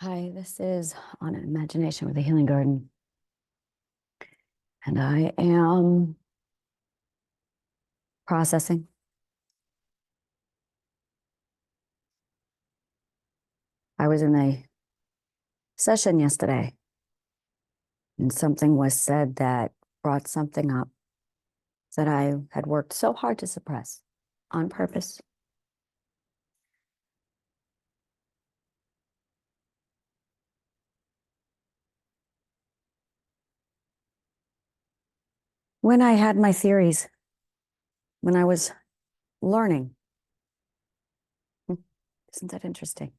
Hi, this is On Imagination with a Healing Garden, and I am processing. I was in a session yesterday, and something was said that brought something up that I had worked so hard to suppress on purpose. When I had my theories, when I was learning, isn't that interesting?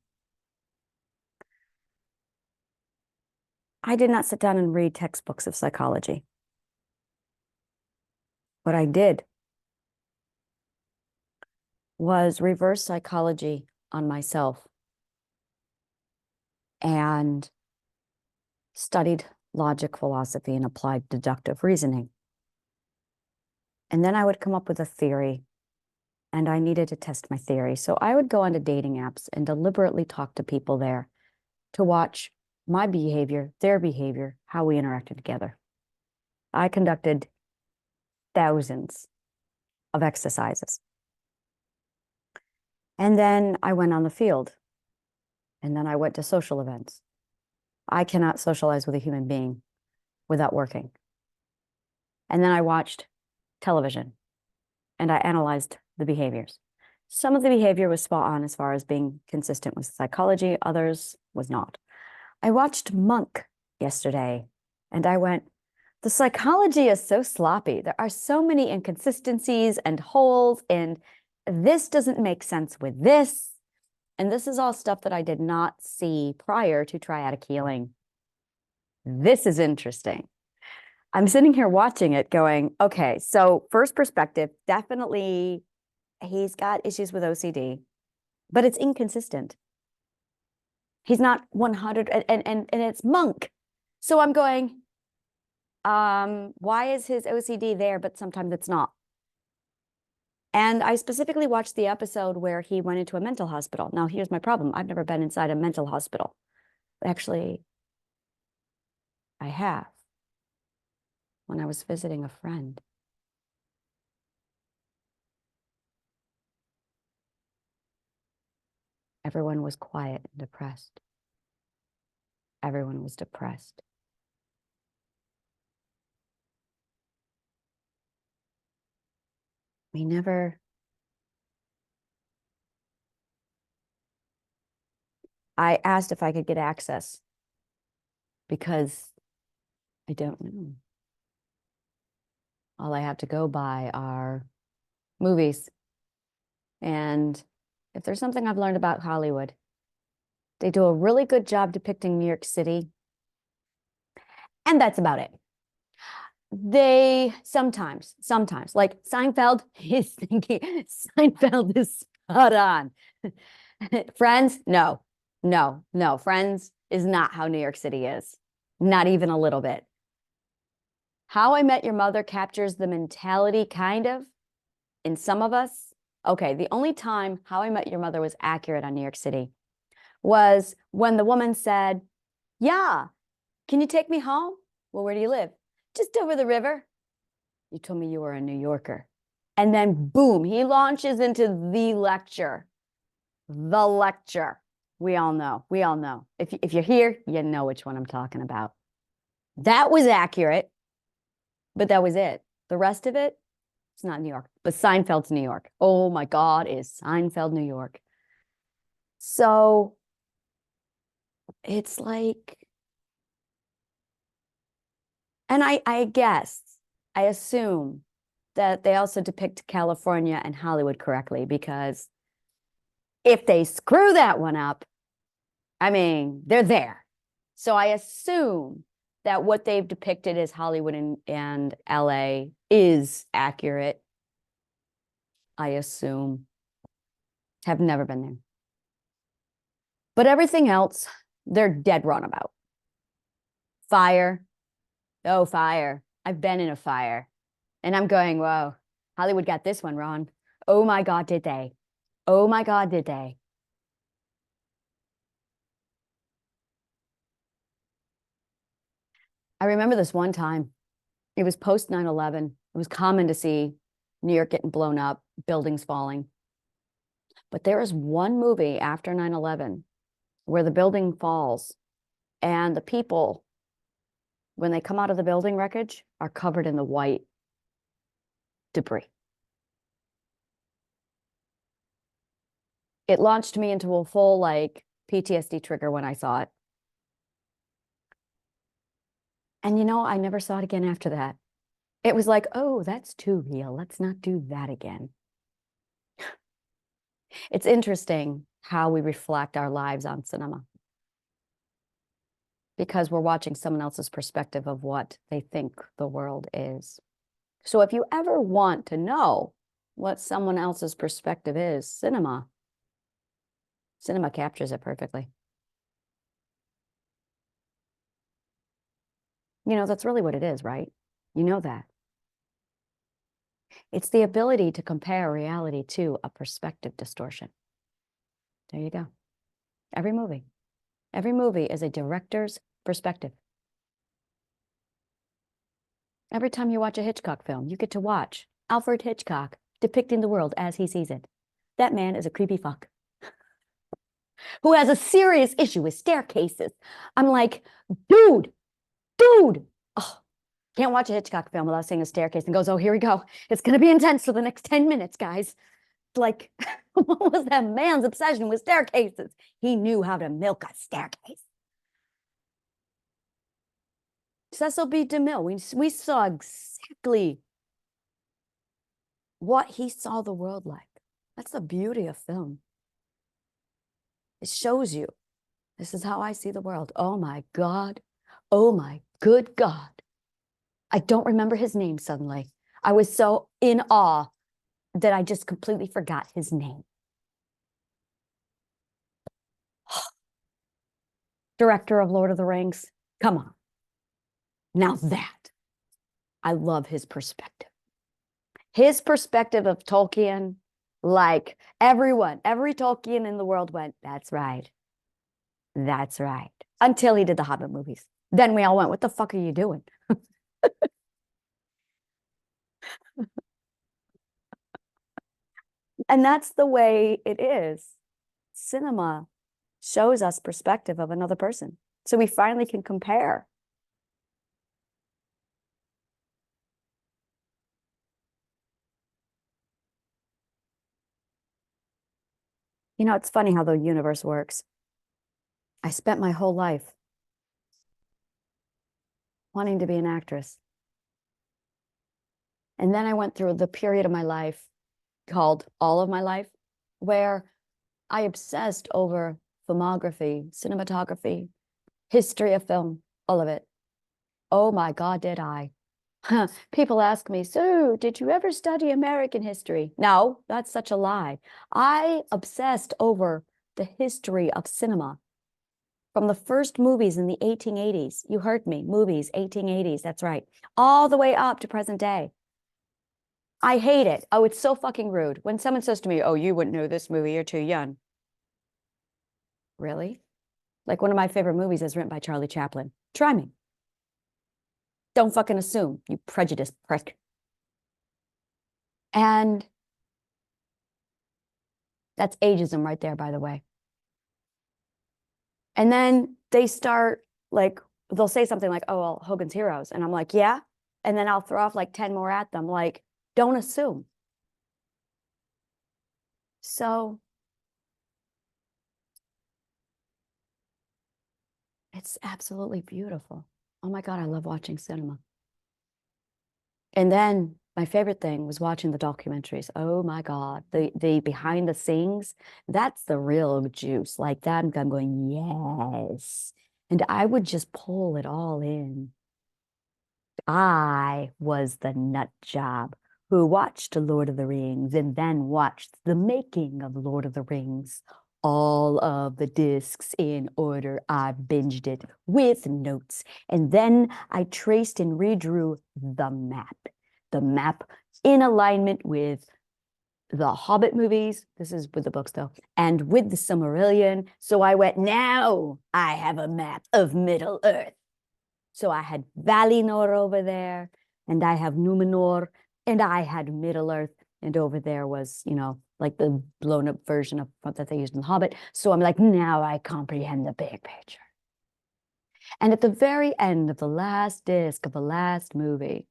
I did not sit down and read textbooks of psychology. What I did was reverse psychology on myself and studied logic, philosophy, and applied deductive reasoning. And then I would come up with a theory, and I needed to test my theory. So I would go onto dating apps and deliberately talk to people there to watch my behavior, their behavior, how we interacted together. I conducted thousands of exercises. And then I went on the field, and then I went to social events. I cannot socialize with a human being without working. And then I watched television and I analyzed the behaviors. Some of the behavior was spot on as far as being consistent with psychology, others was not. I watched Monk yesterday and I went, the psychology is so sloppy. There are so many inconsistencies and holes, and this doesn't make sense with this. And this is all stuff that I did not see prior to triadic healing. This is interesting. I'm sitting here watching it going, okay, so first perspective, definitely he's got issues with OCD, but it's inconsistent. He's not 100, and it's Monk. So I'm going, why is his OCD there, but sometimes it's not? And I specifically watched the episode where he went into a mental hospital. Now, here's my problem. I've never been inside a mental hospital. Actually, I have when I was visiting a friend. Everyone was quiet and depressed. Everyone was depressed. We never, I asked if I could get access because I don't know. All I have to go by are movies. And if there's something I've learned about Hollywood, they do a really good job depicting New York City. And that's about it. They sometimes, like Seinfeld is thinking, Seinfeld is spot on. Friends, no. Friends is not how New York City is. Not even a little bit. How I Met Your Mother captures the mentality, kind of, in some of us. Okay, the only time How I Met Your Mother was accurate on New York City was when the woman said, yeah, can you take me home? Well, where do you live? Just over the river. You told me you were a New Yorker. And then boom, he launches into the lecture. The lecture. We all know. If you're here, you know which one I'm talking about. That was accurate, but that was it. The rest of it, it's not New York, but Seinfeld's New York. Oh my God, is Seinfeld New York. So it's like, and I guess, I assume that they also depict California and Hollywood correctly, because if they screw that one up, I mean, they're there. So I assume that what they've depicted as Hollywood and LA is accurate. I assume. Have never been there. But everything else, they're dead wrong about. Fire. Oh, fire. I've been in a fire. And I'm going, whoa, Hollywood got this one wrong. Oh my God, did they? Oh my God, did they? I remember this one time. It was post 9/11. It was common to see New York getting blown up, buildings falling. But there is one movie after 9/11 where the building falls and the people, when they come out of the building wreckage, are covered in the white debris. It launched me into a full like PTSD trigger when I saw it. And I never saw it again after that. It was like, oh, that's too real. Let's not do that again. It's interesting how we reflect our lives on cinema because we're watching someone else's perspective of what they think the world is. So if you ever want to know what someone else's perspective is, cinema captures it perfectly. That's really what it is, right? You know that. It's the ability to compare reality to a perspective distortion. There you go. Every movie is a director's perspective. Every time you watch a Hitchcock film, you get to watch Alfred Hitchcock depicting the world as he sees it. That man is a creepy fuck who has a serious issue with staircases. I'm like, dude, oh, can't watch a Hitchcock film without seeing a staircase, and goes, oh, here we go. It's going to be intense for the next 10 minutes, guys. Like, what was that man's obsession with staircases? He knew how to milk a staircase. Cecil B. DeMille, we saw exactly what he saw the world like. That's the beauty of film. It shows you, this is how I see the world. Oh my God. Oh my good God. I don't remember his name suddenly. I was so in awe that I just completely forgot his name. Director of Lord of the Rings. Come on. Now that, I love his perspective. His perspective of Tolkien, like every Tolkien in the world went, that's right. That's right. Until he did the Hobbit movies. Then we all went, what the fuck are you doing? And that's the way it is. Cinema shows us perspective of another person. So we finally can compare. It's funny how the universe works. I spent my whole life wanting to be an actress. And then I went through the period of my life called all of my life, where I obsessed over filmography, cinematography, history of film, all of it. Oh my God, did I? People ask me, so did you ever study American history? No, that's such a lie. I obsessed over the history of cinema from the first movies in the 1880s. You heard me, movies, 1880s, that's right. All the way up to present day. I hate it. Oh, it's so fucking rude. When someone says to me, oh, you wouldn't know this movie, you're too young. Really? Like one of my favorite movies is written by Charlie Chaplin. Try me. Don't fucking assume, you prejudiced prick. And that's ageism right there, by the way. And then they start like, they'll say something like, oh, well, Hogan's Heroes. And I'm like, yeah. And then I'll throw off like 10 more at them. Like, don't assume. So it's absolutely beautiful. Oh my God, I love watching cinema. And then my favorite thing was watching the documentaries. Oh my God, the behind the scenes, that's the real juice. Like that, I'm going, yes. And I would just pull it all in. I was the nut job who watched Lord of the Rings and then watched the making of Lord of the Rings. All of the discs in order. I binged it with notes. And then I traced and redrew the map in alignment with the Hobbit movies. This is with the books though, and with the Silmarillion. So I went, now I have a map of Middle Earth. So I had Valinor over there, and I have Numenor, and I had Middle Earth, and over there was, like the blown up version of that they used in The Hobbit. So I'm like, now I comprehend the big picture. And at the very end of the last disc of the last movie,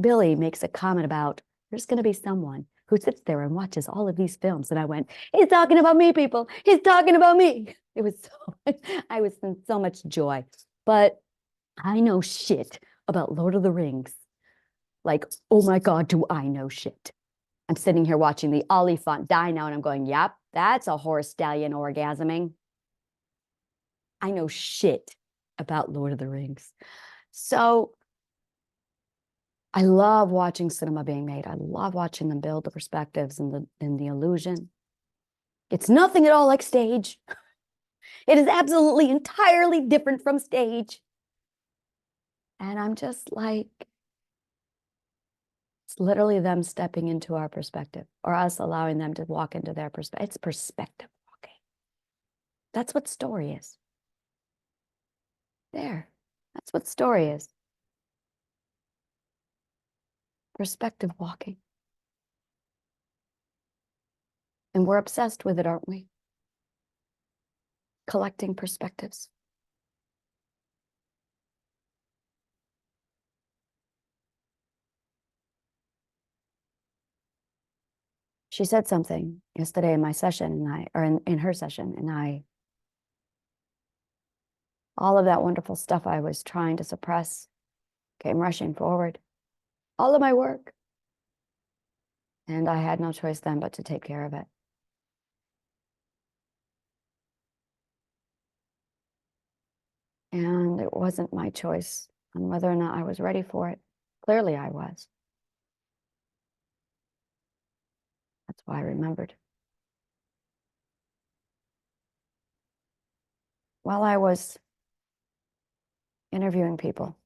Billy makes a comment about there's going to be someone who sits there and watches all of these films. And I went, he's talking about me, people. He's talking about me. It was I was in so much joy. But I know shit about Lord of the Rings. Like, oh my God, do I know shit? I'm sitting here watching the Oliphant die now, and I'm going, yep, that's a horse stallion orgasming. I know shit about Lord of the Rings. So I love watching cinema being made. I love watching them build the perspectives and the illusion. It's nothing at all like stage. It is absolutely entirely different from stage. And I'm just like, it's literally them stepping into our perspective, or us allowing them to walk into their perspective. It's perspective walking. That's what story is. There. That's what story is. Perspective walking. And we're obsessed with it, aren't we? Collecting perspectives. She said something yesterday in my session, in her session, and all of that wonderful stuff I was trying to suppress came rushing forward. All of my work. And I had no choice then but to take care of it. And it wasn't my choice on whether or not I was ready for it. Clearly I was. That's why I remembered. While I was interviewing people,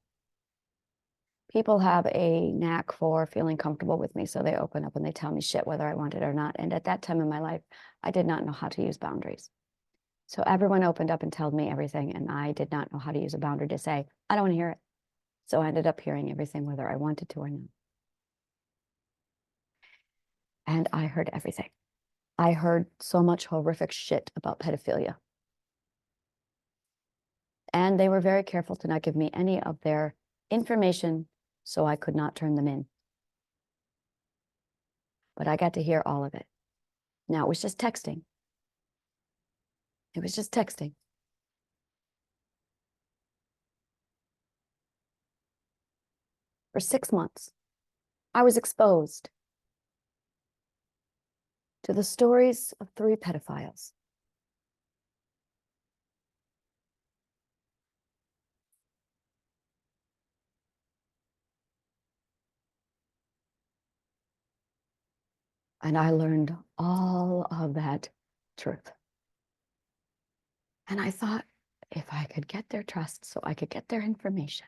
people have a knack for feeling comfortable with me, so they open up and they tell me shit whether I want it or not. And at that time in my life, I did not know how to use boundaries. So everyone opened up and told me everything, and I did not know how to use a boundary to say, I don't want to hear it. So I ended up hearing everything whether I wanted to or not. And I heard everything. I heard so much horrific shit about pedophilia. And they were very careful to not give me any of their information so I could not turn them in. But I got to hear all of it. Now, it was just texting. It was just texting. For 6 months, I was exposed to the stories of 3 pedophiles. And I learned all of that truth. And I thought, if I could get their trust so I could get their information.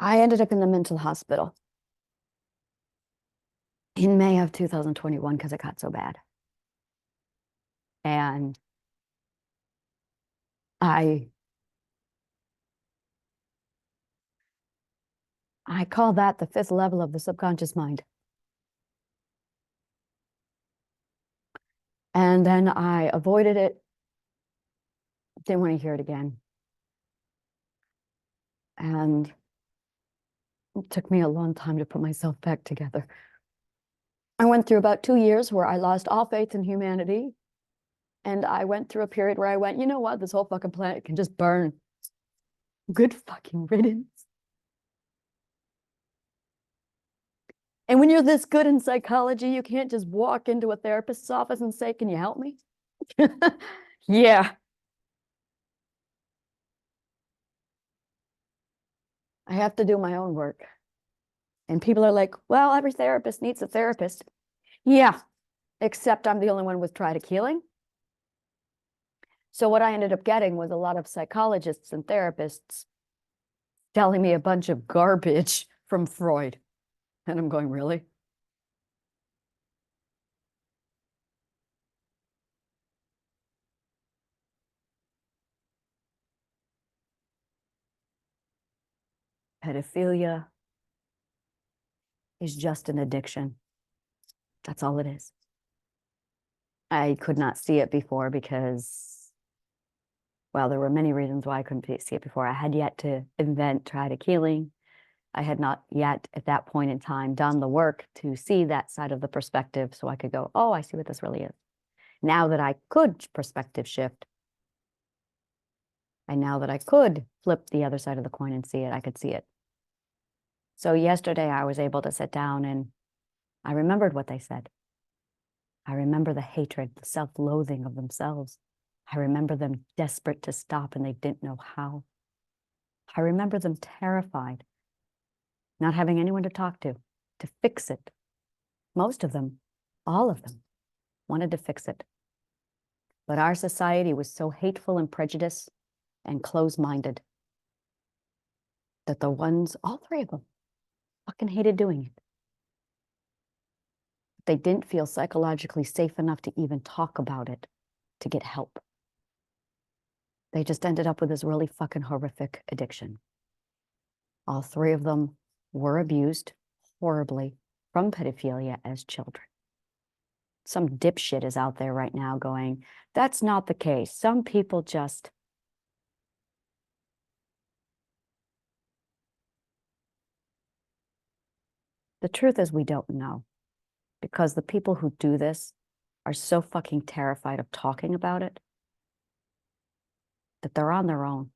I ended up in the mental hospital in May of 2021 because it got so bad. And I call that the 5th level of the subconscious mind. And then I avoided it. Didn't want to hear it again. And it took me a long time to put myself back together. I went through about 2 years where I lost all faith in humanity. And I went through a period where I went, you know what? This whole fucking planet can just burn. Good fucking riddance. And when you're this good in psychology, you can't just walk into a therapist's office and say, can you help me? Yeah. I have to do my own work. And people are like, well, every therapist needs a therapist. Yeah, except I'm the only one with traumatic healing. So what I ended up getting was a lot of psychologists and therapists telling me a bunch of garbage from Freud. And I'm going, really? Pedophilia is just an addiction. That's all it is. I could not see it before because, well, there were many reasons why I couldn't see it before. I had yet to invent traumatic healing. I had not yet at that point in time done the work to see that side of the perspective so I could go, oh, I see what this really is. Now that I could perspective shift, and now that I could flip the other side of the coin and see it, I could see it. So yesterday I was able to sit down and I remembered what they said. I remember the hatred, the self-loathing of themselves. I remember them desperate to stop and they didn't know how. I remember them terrified, not having anyone to talk to fix it. Most of them, all of them, wanted to fix it. But our society was so hateful and prejudiced and closed-minded that the ones, all three of them, fucking hated doing it. They didn't feel psychologically safe enough to even talk about it to get help. They just ended up with this really fucking horrific addiction. All three of them were abused horribly from pedophilia as children. Some dipshit is out there right now going, that's not the case. Some people just... The truth is we don't know, because the people who do this are so fucking terrified of talking about it that they're on their own.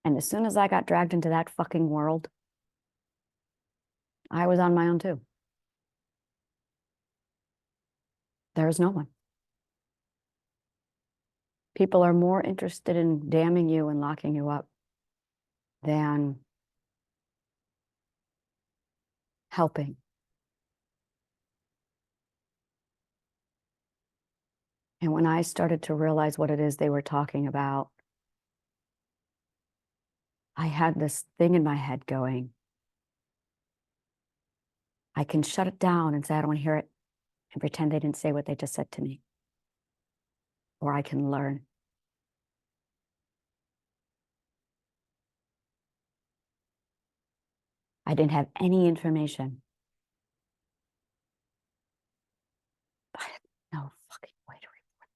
And as soon as I got dragged into that fucking world, I was on my own too. There is no one. People are more interested in damning you and locking you up than helping. And when I started to realize what it is they were talking about, I had this thing in my head going, I can shut it down and say, I don't want to hear it, and pretend they didn't say what they just said to me. Or I can learn. I didn't have any information. I had no fucking way to report.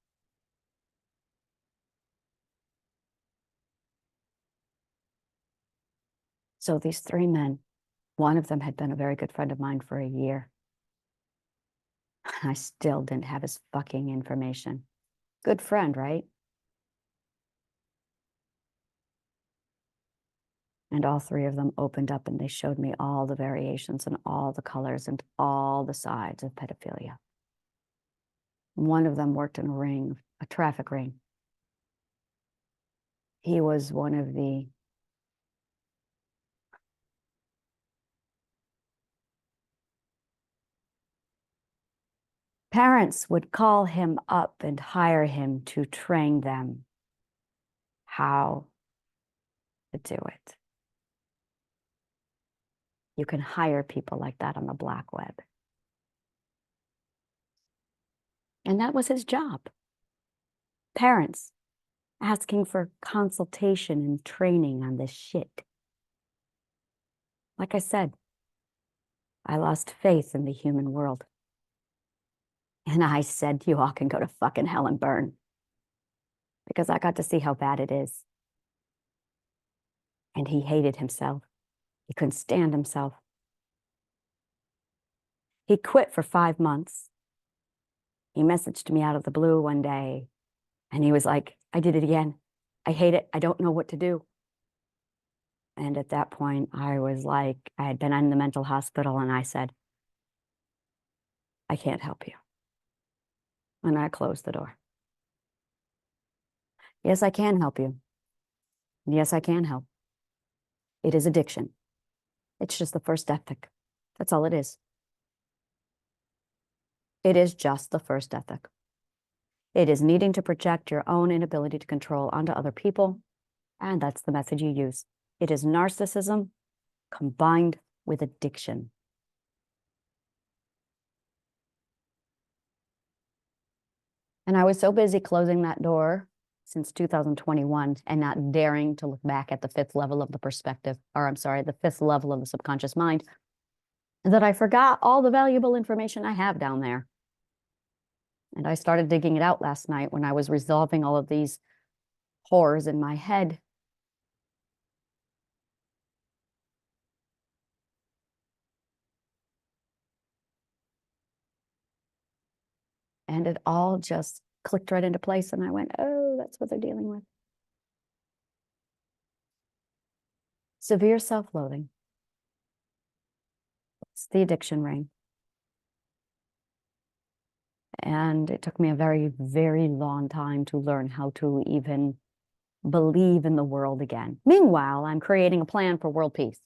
So these three men, one of them had been a very good friend of mine for a year. I still didn't have his fucking information. Good friend, right? And all three of them opened up and they showed me all the variations and all the colors and all the sides of pedophilia. One of them worked in a ring, a traffic ring. He was one of the parents would call him up and hire him to train them how to do it. You can hire people like that on the black web. And that was his job. Parents asking for consultation and training on this shit. Like I said, I lost faith in the human world. And I said, you all can go to fucking hell and burn. Because I got to see how bad it is. And he hated himself. He couldn't stand himself. He quit for 5 months. He messaged me out of the blue one day. And he was like, I did it again. I hate it. I don't know what to do. And at that point, I was like, I had been in the mental hospital and I said, I can't help you. And I closed the door. Yes, I can help you. Yes, I can help. It is addiction. It's just the first ethic. That's all it is. It is just the first ethic. It is needing to project your own inability to control onto other people, and that's the method you use. It is narcissism combined with addiction. And I was so busy closing that door since 2021 and not daring to look back at the fifth level of the perspective, or I'm sorry, the fifth level of the subconscious mind, that I forgot all the valuable information I have down there. And I started digging it out last night when I was resolving all of these horrors in my head. And it all just clicked right into place. And I went, oh, that's what they're dealing with. Severe self-loathing. It's the addiction ring. And it took me a very, very long time to learn how to even believe in the world again. Meanwhile, I'm creating a plan for world peace.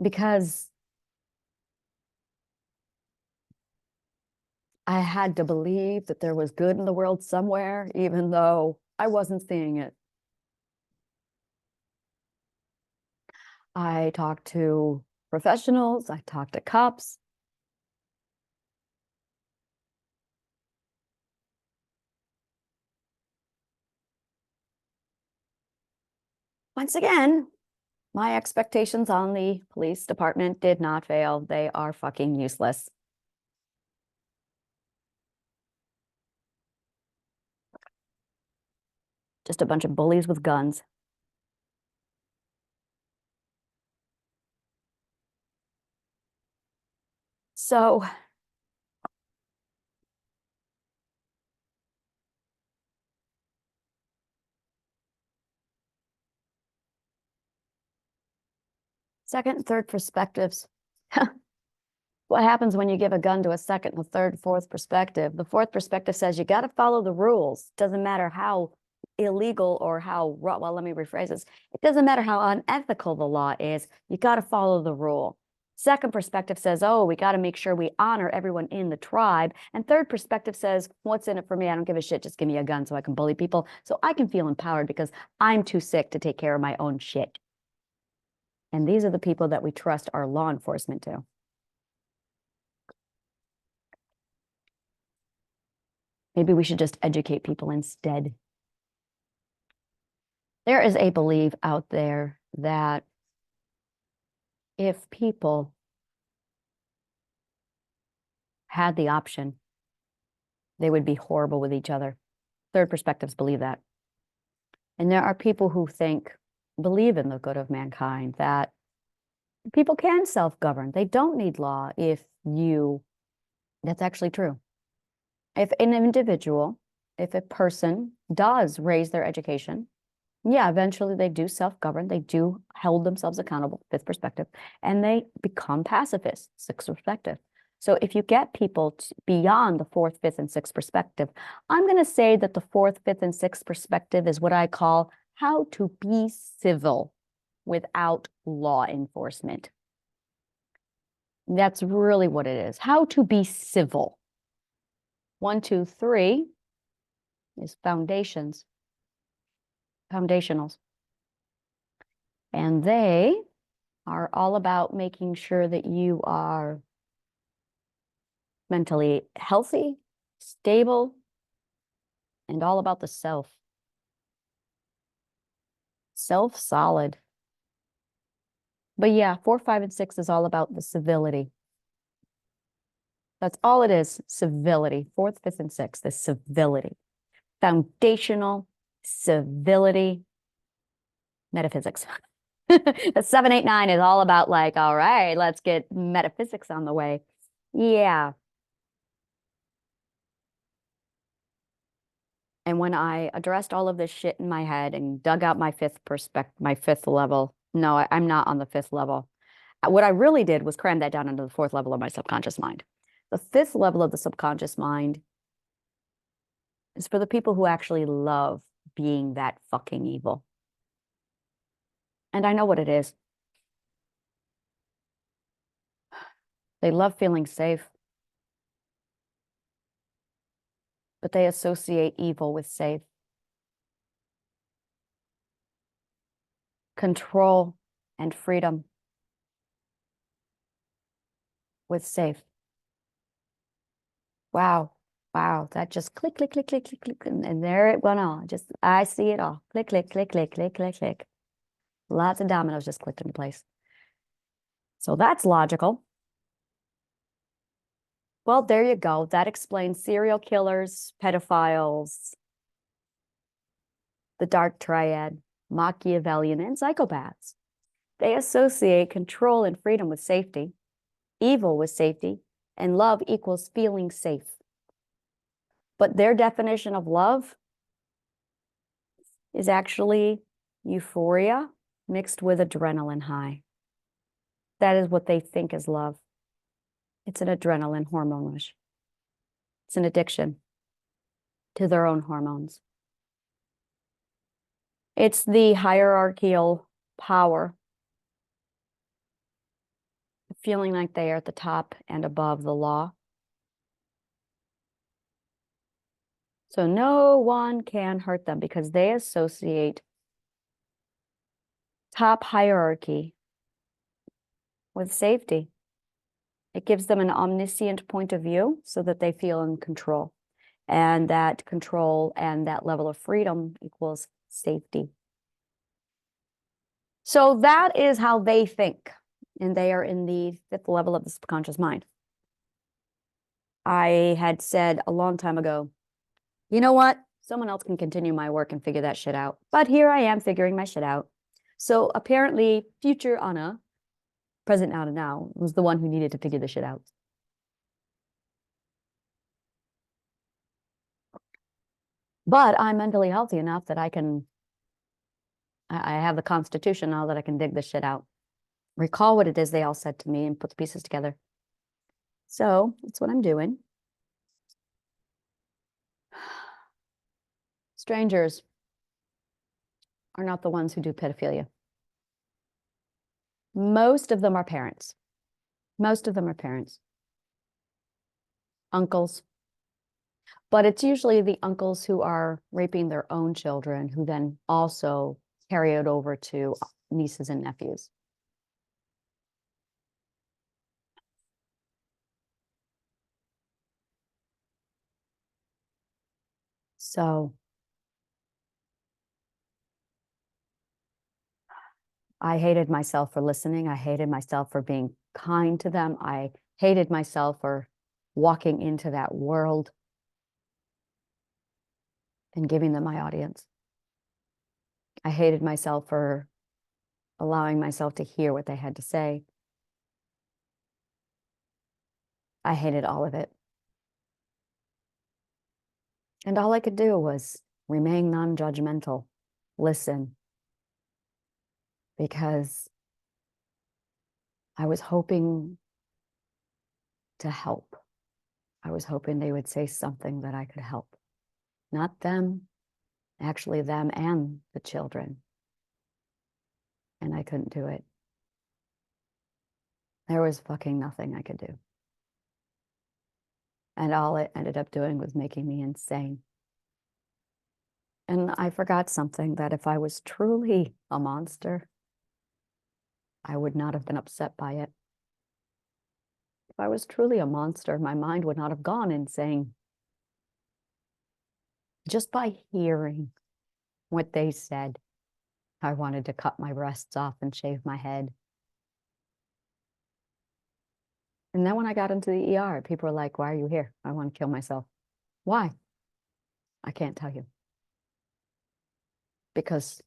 Because I had to believe that there was good in the world somewhere, even though I wasn't seeing it. I talked to professionals, I talked to cops. Once again, my expectations on the police department did not fail. They are fucking useless. Just a bunch of bullies with guns. So second and third perspectives. What happens when you give a gun to a second, a third, fourth perspective? The fourth perspective says you got to follow the rules. Doesn't matter how illegal or how, well, let me rephrase this. It doesn't matter how unethical the law is. You got to follow the rule. Second perspective says, oh, we got to make sure we honor everyone in the tribe. And third perspective says, what's in it for me? I don't give a shit. Just give me a gun so I can bully people. So I can feel empowered because I'm too sick to take care of my own shit. And these are the people that we trust our law enforcement to. Maybe we should just educate people instead. There is a belief out there that if people had the option, they would be horrible with each other. Third perspectives believe that. And there are people who believe in the good of mankind, that people can self-govern. They don't need law that's actually true. If an individual, if a person does raise their education, yeah, eventually they do self-govern. They do hold themselves accountable, fifth perspective, and they become pacifists, sixth perspective. So if you get people beyond the fourth, fifth, and sixth perspective, I'm going to say that the fourth, fifth, and sixth perspective is what I call how to be civil without law enforcement. That's really what it is. How to be civil. 1, 2, 3 is foundations. Foundationals. And they are all about making sure that you are mentally healthy, stable, and all about the self. Self-solid. But yeah, 4, 5, and 6 is all about the civility. That's all it is, civility. 4th, 5th, and 6th is civility. Foundational civility, metaphysics. The 7, 8, 9 is all about like, all right, let's get metaphysics on the way. Yeah. And when I addressed all of this shit in my head and dug out my fifth level, no, I'm not on the 5th level. What I really did was cram that down into the 4th level of my subconscious mind. The 5th level of the subconscious mind is for the people who actually love being that fucking evil. And I know what it is. They love feeling safe, but they associate evil with safe. Control and freedom with safe. Wow. Wow, that just click, click, click, click, click, click, and there it went on. Just, I see it all. Click, click, click, click, click, click, click. Lots of dominoes just clicked into place. So that's logical. Well, there you go. That explains serial killers, pedophiles, the dark triad, Machiavellian, and psychopaths. They associate control and freedom with safety, evil with safety, and love equals feeling safe. But their definition of love is actually euphoria mixed with adrenaline high. That is what they think is love. It's an adrenaline hormone rush. It's an addiction to their own hormones. It's the hierarchical power, feeling like they are at the top and above the law. So no one can hurt them because they associate top hierarchy with safety. It gives them an omniscient point of view so that they feel in control. And that control and that level of freedom equals safety. So that is how they think. And they are in the fifth level of the subconscious mind. I had said a long time ago, you know what? Someone else can continue my work and figure that shit out. But here I am figuring my shit out. So apparently, future Anna, present Anna now, was the one who needed to figure this shit out. But I'm mentally healthy enough that I have the constitution now that I can dig this shit out. Recall what it is they all said to me and put the pieces together. So that's what I'm doing. Strangers are not the ones who do pedophilia. Most of them are parents. Most of them are parents. Uncles. But it's usually the uncles who are raping their own children who then also carry it over to nieces and nephews. So I hated myself for listening. I hated myself for being kind to them. I hated myself for walking into that world and giving them my audience. I hated myself for allowing myself to hear what they had to say. I hated all of it. And all I could do was remain non-judgmental, listen, because I was hoping to help. I was hoping they would say something that I could help. Not them, actually them and the children. And I couldn't do it. There was fucking nothing I could do. And all it ended up doing was making me insane. And I forgot something, that if I was truly a monster, I would not have been upset by it. If I was truly a monster, my mind would not have gone insane. Just by hearing what they said, I wanted to cut my breasts off and shave my head. And then when I got into the ER, people were like, why are you here? I want to kill myself. Why? I can't tell you. Because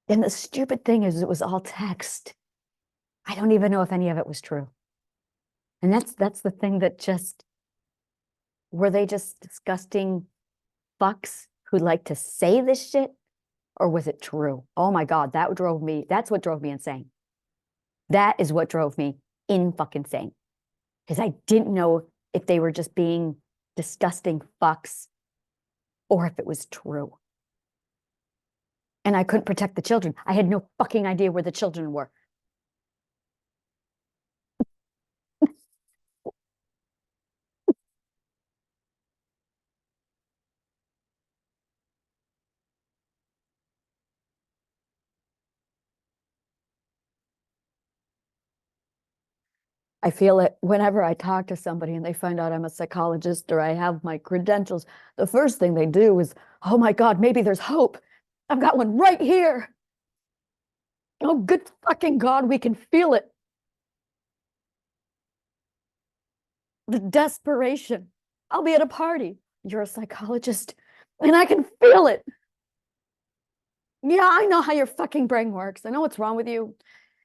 and the stupid thing is it was all text. I don't even know if any of it was true. And that's the thing that just, were they just disgusting fucks who like to say this shit? Or was it true? Oh my God, that's what drove me insane. That is what drove me in fucking insane. Because I didn't know if they were just being disgusting fucks or if it was true. And I couldn't protect the children. I had no fucking idea where the children were. I feel it whenever I talk to somebody and they find out I'm a psychologist or I have my credentials. The first thing they do is, oh my God, maybe there's hope. I've got one right here. Oh, good fucking God, we can feel it. The desperation. I'll be at a party. You're a psychologist, and I can feel it. Yeah, I know how your fucking brain works. I know what's wrong with you.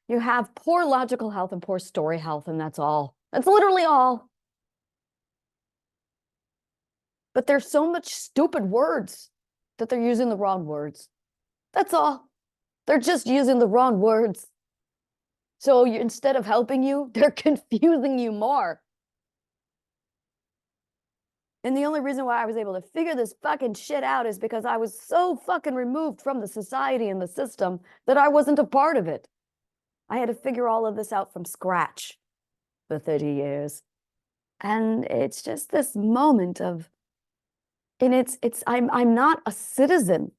You have poor logical health and poor story health, and that's all. That's literally all. But there's so much stupid words that they're using the wrong words. That's all. They're just using the wrong words. So instead of helping you, they're confusing you more. And the only reason why I was able to figure this fucking shit out is because I was so fucking removed from the society and the system that I wasn't a part of it. I had to figure all of this out from scratch for 30 years. And it's just this moment of, and I'm not a citizen.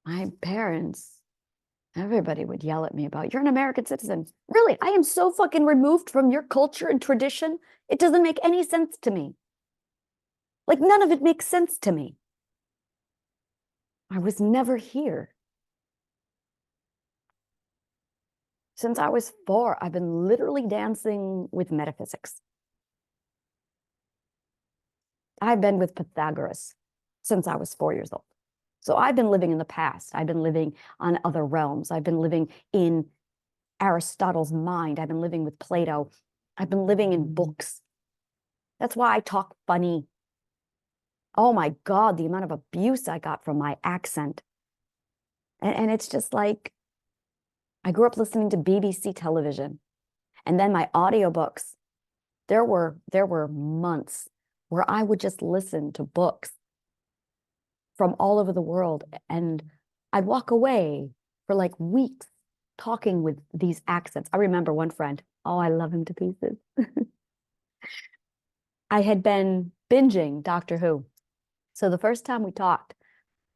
My parents, everybody would yell at me about, you're an American citizen. Really, I am so fucking removed from your culture and tradition. It doesn't make any sense to me. Like, none of it makes sense to me. I was never here. Since I was 4, I've been literally dancing with metaphysics. I've been with Pythagoras since I was 4 years old. So I've been living in the past. I've been living on other realms. I've been living in Aristotle's mind. I've been living with Plato. I've been living in books. That's why I talk funny. Oh my God, the amount of abuse I got from my accent. And it's just like, I grew up listening to BBC television. And then my audiobooks. There were months where I would just listen to books from all over the world. And I'd walk away for like weeks talking with these accents. I remember one friend, oh, I love him to pieces. I had been binging Doctor Who. So the first time we talked,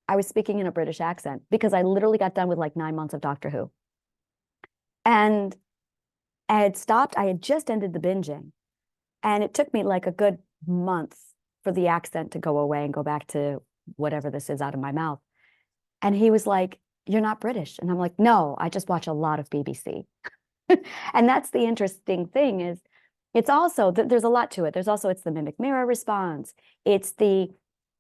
I was speaking in a British accent because I literally got done with like 9 months of Doctor Who. And I had stopped, I had just ended the binging. And it took me like a good month for the accent to go away and go back to whatever this is out of my mouth. And he was like, you're not British. And I'm like, no, I just watch a lot of BBC. And that's the interesting thing is it's also, there's a lot to it. There's also, it's the mimic mirror response. It's the,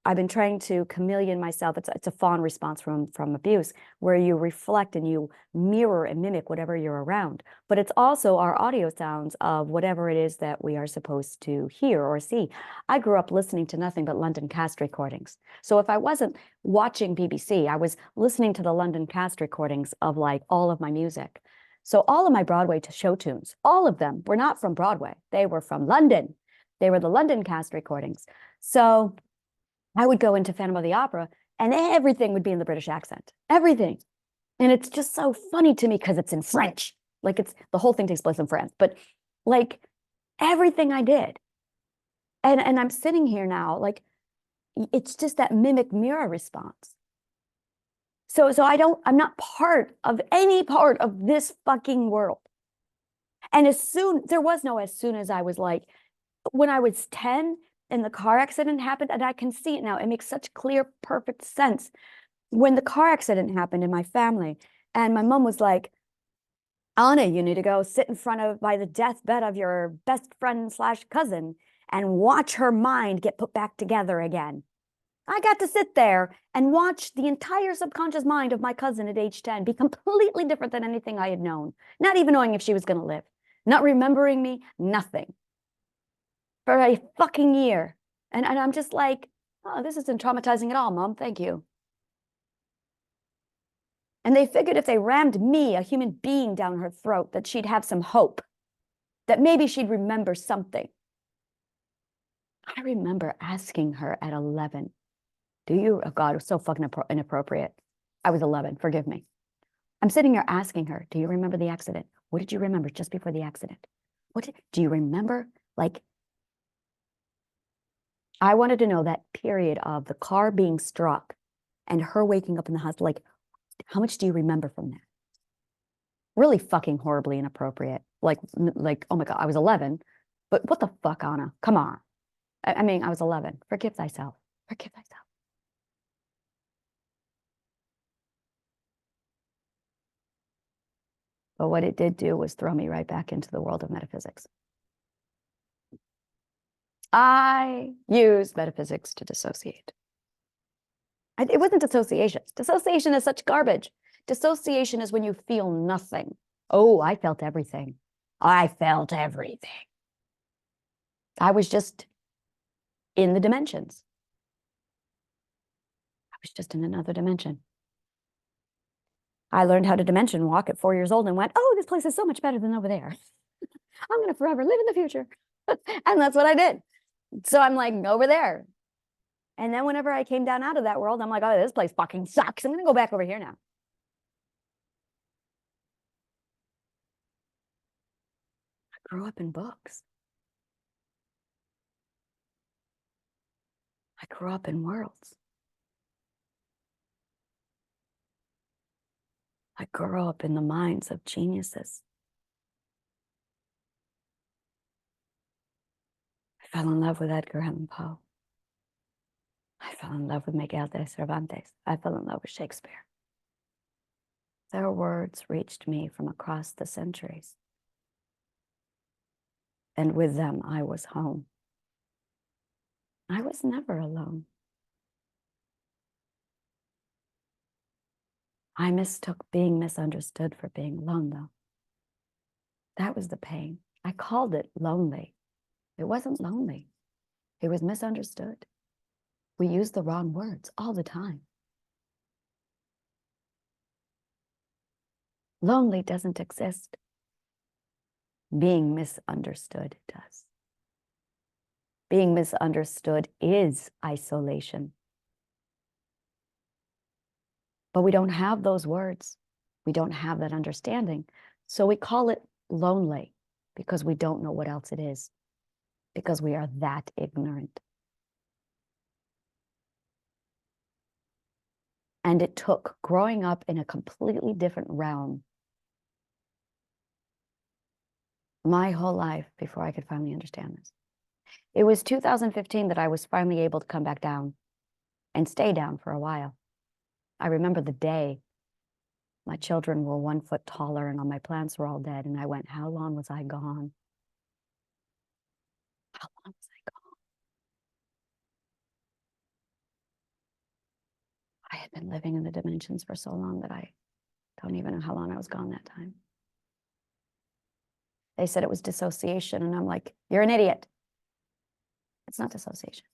I've been trying to chameleon myself. It's a fawn response from abuse, where you reflect and you mirror and mimic whatever you're around. But it's also our audio sounds of whatever it is that we are supposed to hear or see. I grew up listening to nothing but London cast recordings. So if I wasn't watching BBC, I was listening to the London cast recordings of like all of my music. So all of my Broadway show tunes, all of them were not from Broadway. They were from London. They were the London cast recordings. So I would go into Phantom of the Opera and everything would be in the British accent, everything. And it's just so funny to me because it's in French. Like it's, the whole thing takes place in France, but like everything I did. And I'm sitting here now, like, it's just that mimic mirror response. So I'm not part of any part of this fucking world. And there was no as soon as I was like, when I was 10, and the car accident happened, and I can see it now. It makes such clear, perfect sense. When the car accident happened in my family, and my mom was like, Anna, you need to go sit in front of, by the deathbed of your best friend / cousin and watch her mind get put back together again. I got to sit there and watch the entire subconscious mind of my cousin at age 10 be completely different than anything I had known, not even knowing if she was going to live, not remembering me, nothing. For a fucking year. And I'm just like, oh, this isn't traumatizing at all, Mom. Thank you. And they figured if they rammed me, a human being, down her throat, that she'd have some hope, that maybe she'd remember something. I remember asking her at 11, do you, oh God, it was so fucking inappropriate. I was 11, forgive me. I'm sitting here asking her, do you remember the accident? What did you remember just before the accident? Do you remember, like, I wanted to know that period of the car being struck and her waking up in the hospital, like, how much do you remember from that? Really fucking horribly inappropriate. Like, oh my God, I was 11, but what the fuck, Anna? Come on. I mean, I was 11. Forgive thyself. Forgive thyself. But what it did do was throw me right back into the world of metaphysics. I use metaphysics to dissociate. It wasn't dissociation. Dissociation is such garbage. Dissociation is when you feel nothing. Oh, I felt everything. I felt everything. I was just in the dimensions. I was just in another dimension. I learned how to dimension walk at 4 years old and went, oh, this place is so much better than over there. I'm going to forever live in the future. And that's what I did. So I'm like, over there. And then whenever I came down out of that world, I'm like, oh, this place fucking sucks. I'm going to go back over here now. I grew up in books. I grew up in worlds. I grew up in the minds of geniuses. I fell in love with Edgar Allan Poe. I fell in love with Miguel de Cervantes. I fell in love with Shakespeare. Their words reached me from across the centuries. And with them, I was home. I was never alone. I mistook being misunderstood for being alone, though. That was the pain. I called it lonely. It wasn't lonely. It was misunderstood. We use the wrong words all the time. Lonely doesn't exist. Being misunderstood does. Being misunderstood is isolation. But we don't have those words. We don't have that understanding. So we call it lonely because we don't know what else it is, because we are that ignorant. And it took growing up in a completely different realm my whole life before I could finally understand this. It was 2015 that I was finally able to come back down and stay down for a while. I remember the day my children were 1 foot taller and all my plants were all dead. And I went, how long was I gone? How long was I gone? I had been living in the dimensions for so long that I don't even know how long I was gone that time. They said it was dissociation. And I'm like, you're an idiot. It's not dissociation.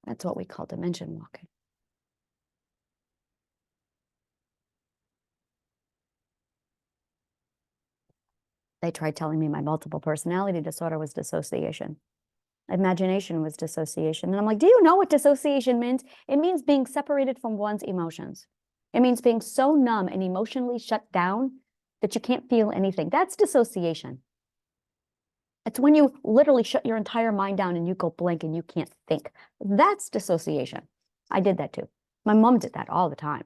That's what we call dimension walking. They tried telling me my multiple personality disorder was dissociation. Imagination was dissociation. And I'm like, do you know what dissociation means? It means being separated from one's emotions. It means being so numb and emotionally shut down that you can't feel anything. That's dissociation. It's when you literally shut your entire mind down and you go blank and you can't think. That's dissociation. I did that too. My mom did that all the time.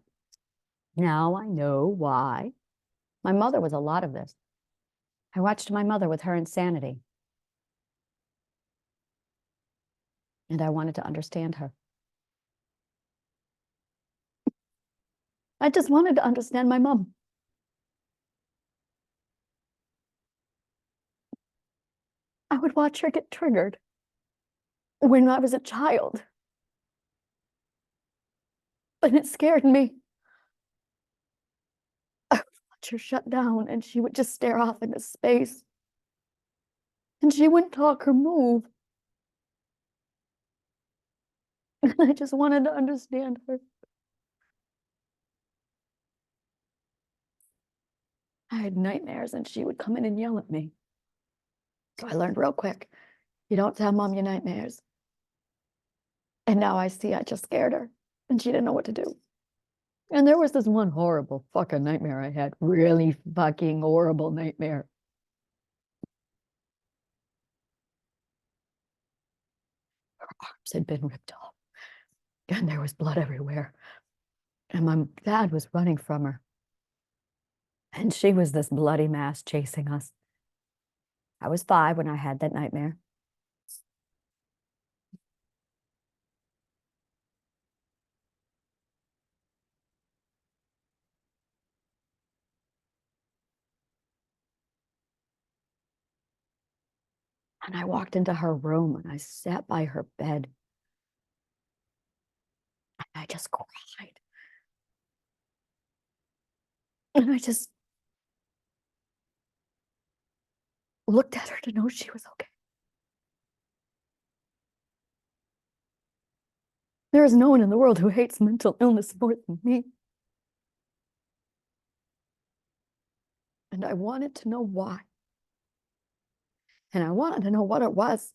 Now I know why. My mother was a lot of this. I watched my mother with her insanity. And I wanted to understand her. I just wanted to understand my mom. I would watch her get triggered when I was a child. And it scared me. I would watch her shut down and she would just stare off into space. And she wouldn't talk or move. And I just wanted to understand her. I had nightmares and she would come in and yell at me. So I learned real quick, you don't tell mom your nightmares. And now I see I just scared her and she didn't know what to do. And there was this one horrible fucking nightmare I had. Really fucking horrible nightmare. Her arms had been ripped off. And there was blood everywhere. And my dad was running from her. And she was this bloody mass chasing us. I was 5 when I had that nightmare. And I walked into her room and I sat by her bed. And I just cried. And I just looked at her to know she was okay. There is no one in the world who hates mental illness more than me. And I wanted to know why. And I wanted to know what it was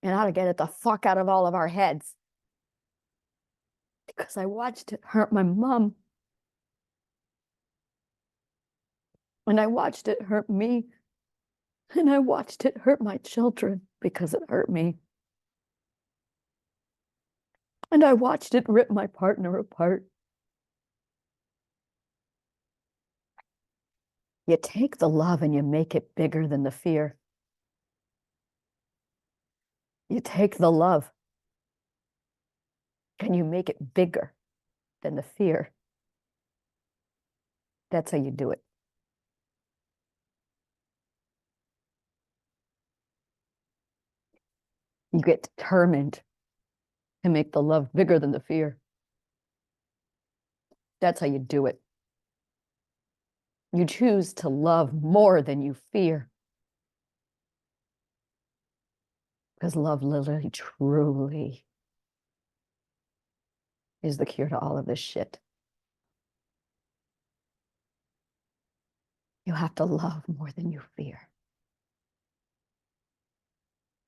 and how to get it the fuck out of all of our heads. Because I watched it hurt my mom. And I watched it hurt me. And I watched it hurt my children because it hurt me. And I watched it rip my partner apart. You take the love and you make it bigger than the fear. You take the love and you make it bigger than the fear. That's how you do it. You get determined to make the love bigger than the fear. That's how you do it. You choose to love more than you fear. Because love literally, truly is the cure to all of this shit. You have to love more than you fear.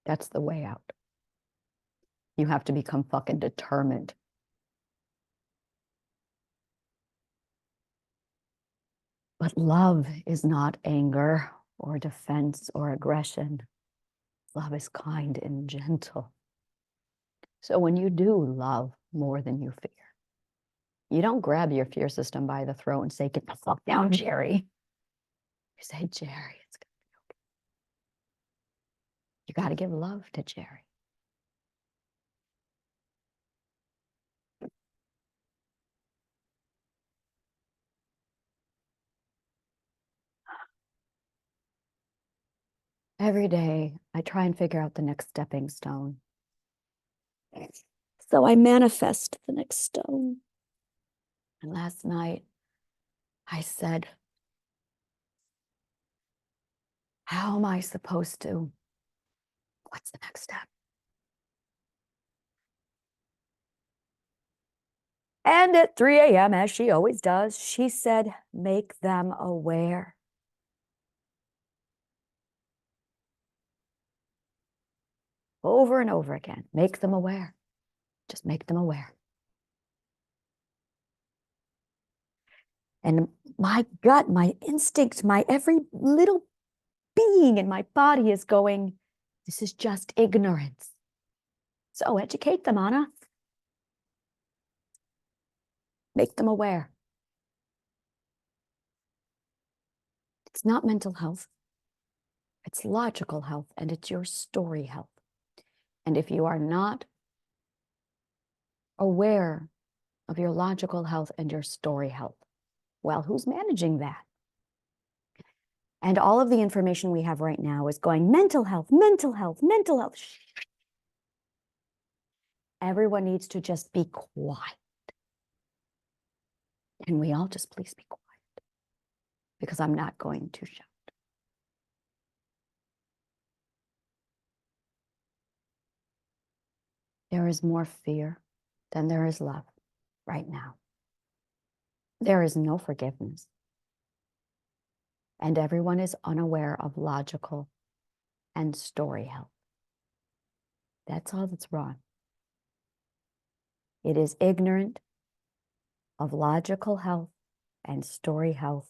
That's the way out. You have to become fucking determined. But love is not anger or defense or aggression. Love is kind and gentle. So when you do love more than you fear, you don't grab your fear system by the throat and say, get the fuck down, Jerry. You say, Jerry, it's going to be okay. You got to give love to Jerry. Every day, I try and figure out the next stepping stone. So I manifest the next stone. And last night, I said, how am I supposed to? What's the next step? And at 3 a.m., as she always does, she said, make them aware. Over and over again, make them aware. Just make them aware. And my gut, my instinct, my every little being in my body is going, this is just ignorance. So educate them, Anna. Make them aware. It's not mental health. It's logical health, and it's your story health. And if you are not aware of your logical health and your story health, well, who's managing that? And all of the information we have right now is going mental health, mental health, mental health. Everyone needs to just be quiet. Can we all just please be quiet? Because I'm not going to shout. There is more fear than there is love right now. There is no forgiveness. And everyone is unaware of logical and story health. That's all that's wrong. It is ignorant of logical health and story health.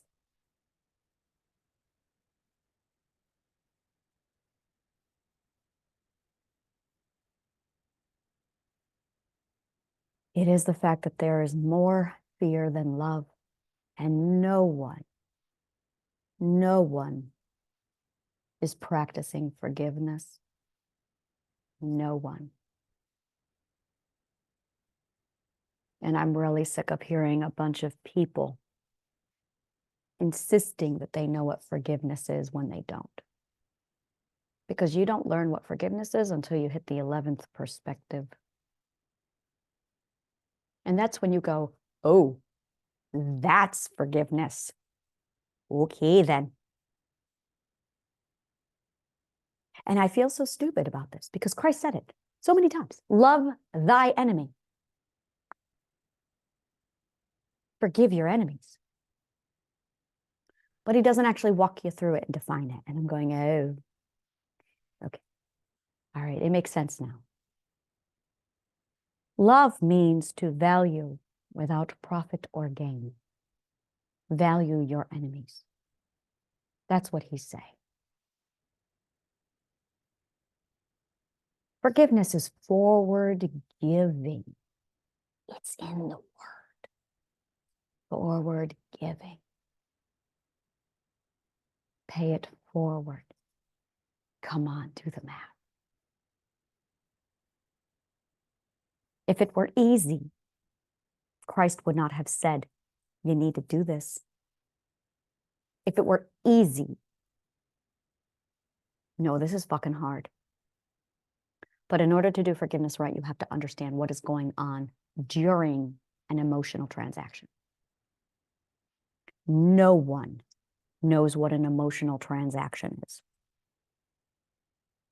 It is the fact that there is more fear than love, and no one is practicing forgiveness. No one. And I'm really sick of hearing a bunch of people insisting that they know what forgiveness is when they don't. Because you don't learn what forgiveness is until you hit the 11th perspective. And that's when you go, oh, that's forgiveness. Okay, then. And I feel so stupid about this because Christ said it so many times. Love thy enemy. Forgive your enemies. But he doesn't actually walk you through it and define it. And I'm going, oh, okay. All right, it makes sense now. Love means to value without profit or gain. Value your enemies. That's what he's saying. Forgiveness is forward giving. It's in the word. Forward giving. Pay it forward. Come on, do the math. If it were easy, Christ would not have said, you need to do this. If it were easy, no, this is fucking hard. But in order to do forgiveness right, you have to understand what is going on during an emotional transaction. No one knows what an emotional transaction is.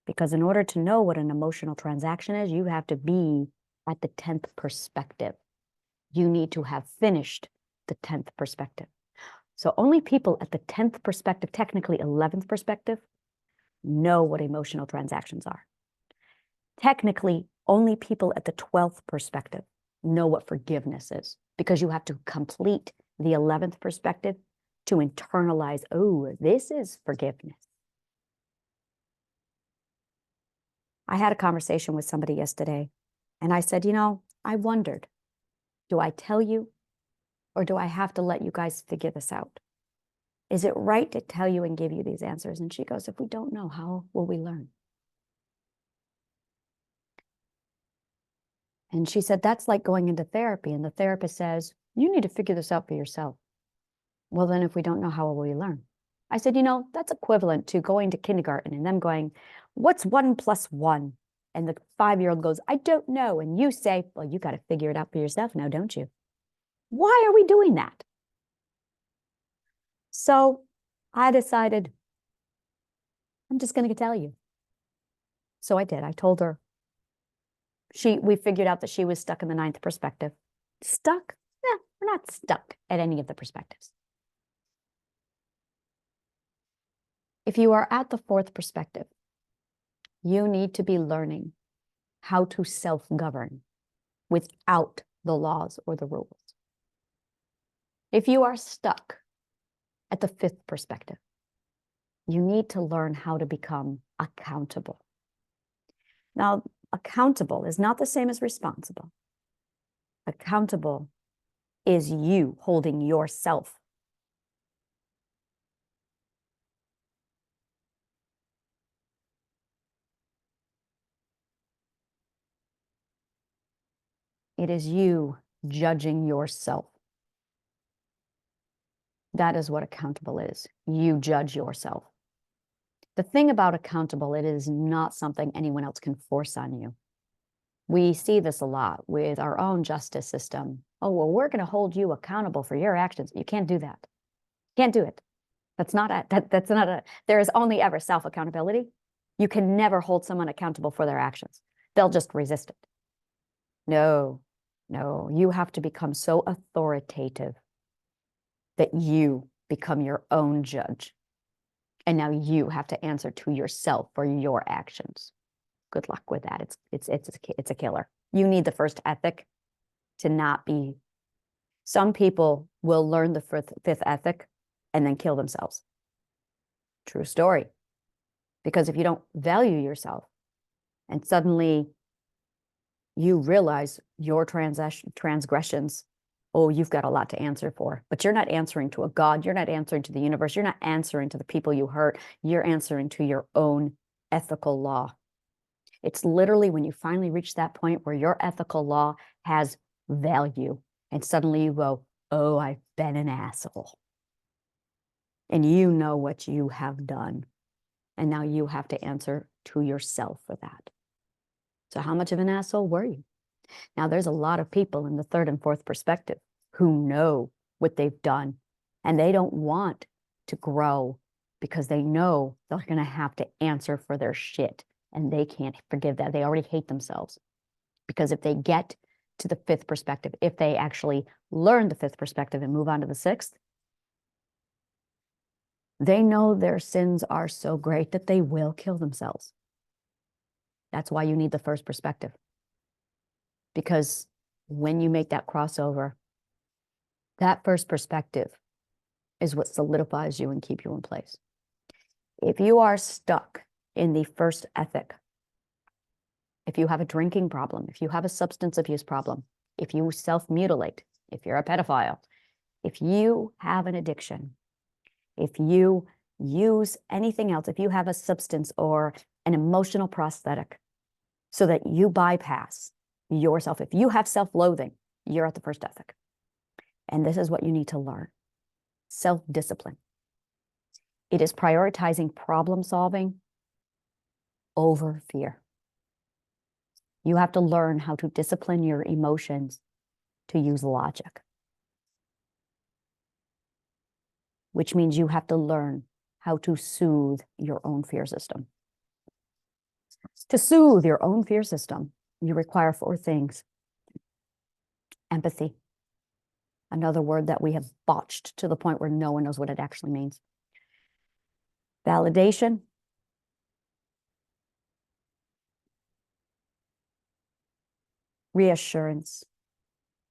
Because in order to know what an emotional transaction is, you have to be at the 10th perspective. You need to have finished the 10th perspective. So only people at the 10th perspective, technically 11th perspective, know what emotional transactions are. Technically, only people at the 12th perspective know what forgiveness is, because you have to complete the 11th perspective to internalize, oh, this is forgiveness. I had a conversation with somebody yesterday, and I said, I wondered, do I tell you, or do I have to let you guys figure this out? Is it right to tell you and give you these answers? And she goes, if we don't know, how will we learn? And she said, that's like going into therapy, and the therapist says, you need to figure this out for yourself. Well, then if we don't know, how will we learn? I said, that's equivalent to going to kindergarten and them going, what's 1 + 1? And the 5-year-old goes, I don't know. And you say, well, you got to figure it out for yourself now, don't you? Why are we doing that? So I decided, I'm just going to tell you. So I did. I told her. We figured out that she was stuck in the 9th perspective. Stuck? Yeah, we're not stuck at any of the perspectives. If you are at the 4th perspective, you need to be learning how to self-govern without the laws or the rules. If you are stuck at the 5th perspective, you need to learn how to become accountable. Now, accountable is not the same as responsible. Accountable is you holding yourself. It is you judging yourself. That is what accountable is. You judge yourself. The thing about accountable, it is not something anyone else can force on you. We see this a lot with our own justice system. Oh, well, we're going to hold you accountable for your actions. You can't do that. Can't do it. That's not there is only ever self-accountability. You can never hold someone accountable for their actions. They'll just resist it. No, you have to become so authoritative that you become your own judge. And now you have to answer to yourself for your actions. Good luck with that. It's a killer. You need the first ethic to not be. Some people will learn the fifth ethic and then kill themselves. True story. Because if you don't value yourself and suddenly you realize your transgressions. Oh, you've got a lot to answer for, but you're not answering to a God. You're not answering to the universe. You're not answering to the people you hurt. You're answering to your own ethical law. It's literally when you finally reach that point where your ethical law has value, and suddenly you go, oh, I've been an asshole. And you know what you have done. And now you have to answer to yourself for that. So how much of an asshole were you? Now, there's a lot of people in the third and fourth perspective who know what they've done, and they don't want to grow because they know they're going to have to answer for their shit, and they can't forgive that. They already hate themselves. Because if they get to the fifth perspective, if they actually learn the fifth perspective and move on to the sixth, they know their sins are so great that they will kill themselves. That's why you need the first perspective. Because when you make that crossover, that first perspective is what solidifies you and keep you in place. If you are stuck in the first ethic, if you have a drinking problem, if you have a substance abuse problem, if you self-mutilate, if you're a pedophile, if you have an addiction, if you use anything else, if you have a substance or an emotional prosthetic so that you bypass yourself, if you have self-loathing, you're at the first ethic. And this is what you need to learn. Self-discipline. It is prioritizing problem solving over fear. You have to learn how to discipline your emotions to use logic, which means you have to learn how to soothe your own fear system. To soothe your own fear system, you require 4 things. Empathy, another word that we have botched to the point where no one knows what it actually means. Validation, reassurance,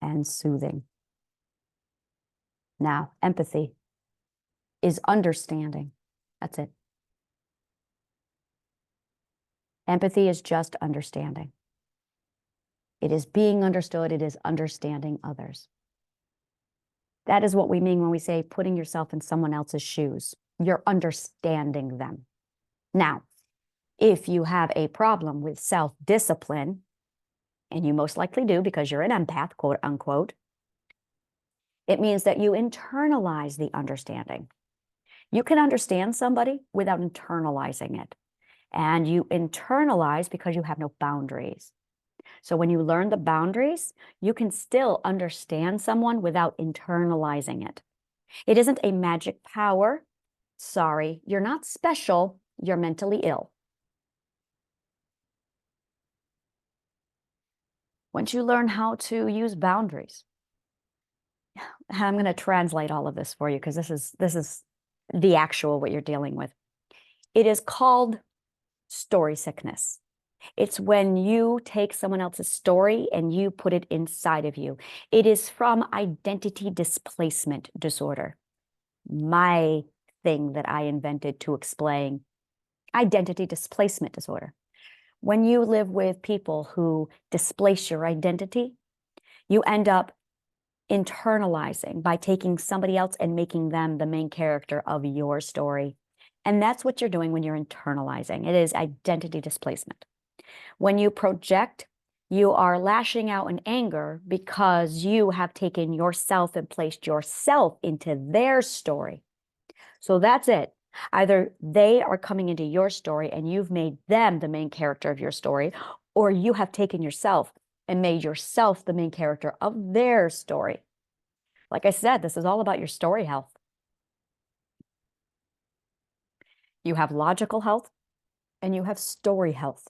and soothing. Now, empathy is understanding. That's it. Empathy is just understanding. It is being understood. It is understanding others. That is what we mean when we say putting yourself in someone else's shoes. You're understanding them. Now, if you have a problem with self-discipline, and you most likely do because you're an empath, quote unquote, it means that you internalize the understanding. You can understand somebody without internalizing it. And you internalize because you have no boundaries. So when you learn the boundaries, you can still understand someone without internalizing it. It isn't a magic power. Sorry, you're not special. You're mentally ill. Once you learn how to use boundaries, I'm going to translate all of this for you because this is the actual what you're dealing with. It is called story sickness. It's when you take someone else's story and you put it inside of you. It is from identity displacement disorder. My thing that I invented to explain identity displacement disorder. When you live with people who displace your identity, you end up internalizing by taking somebody else and making them the main character of your story. And that's what you're doing when you're internalizing. It is identity displacement. When you project, you are lashing out in anger because you have taken yourself and placed yourself into their story. So that's it. Either they are coming into your story and you've made them the main character of your story, or you have taken yourself and made yourself the main character of their story. Like I said, this is all about your story health. You have logical health and you have story health.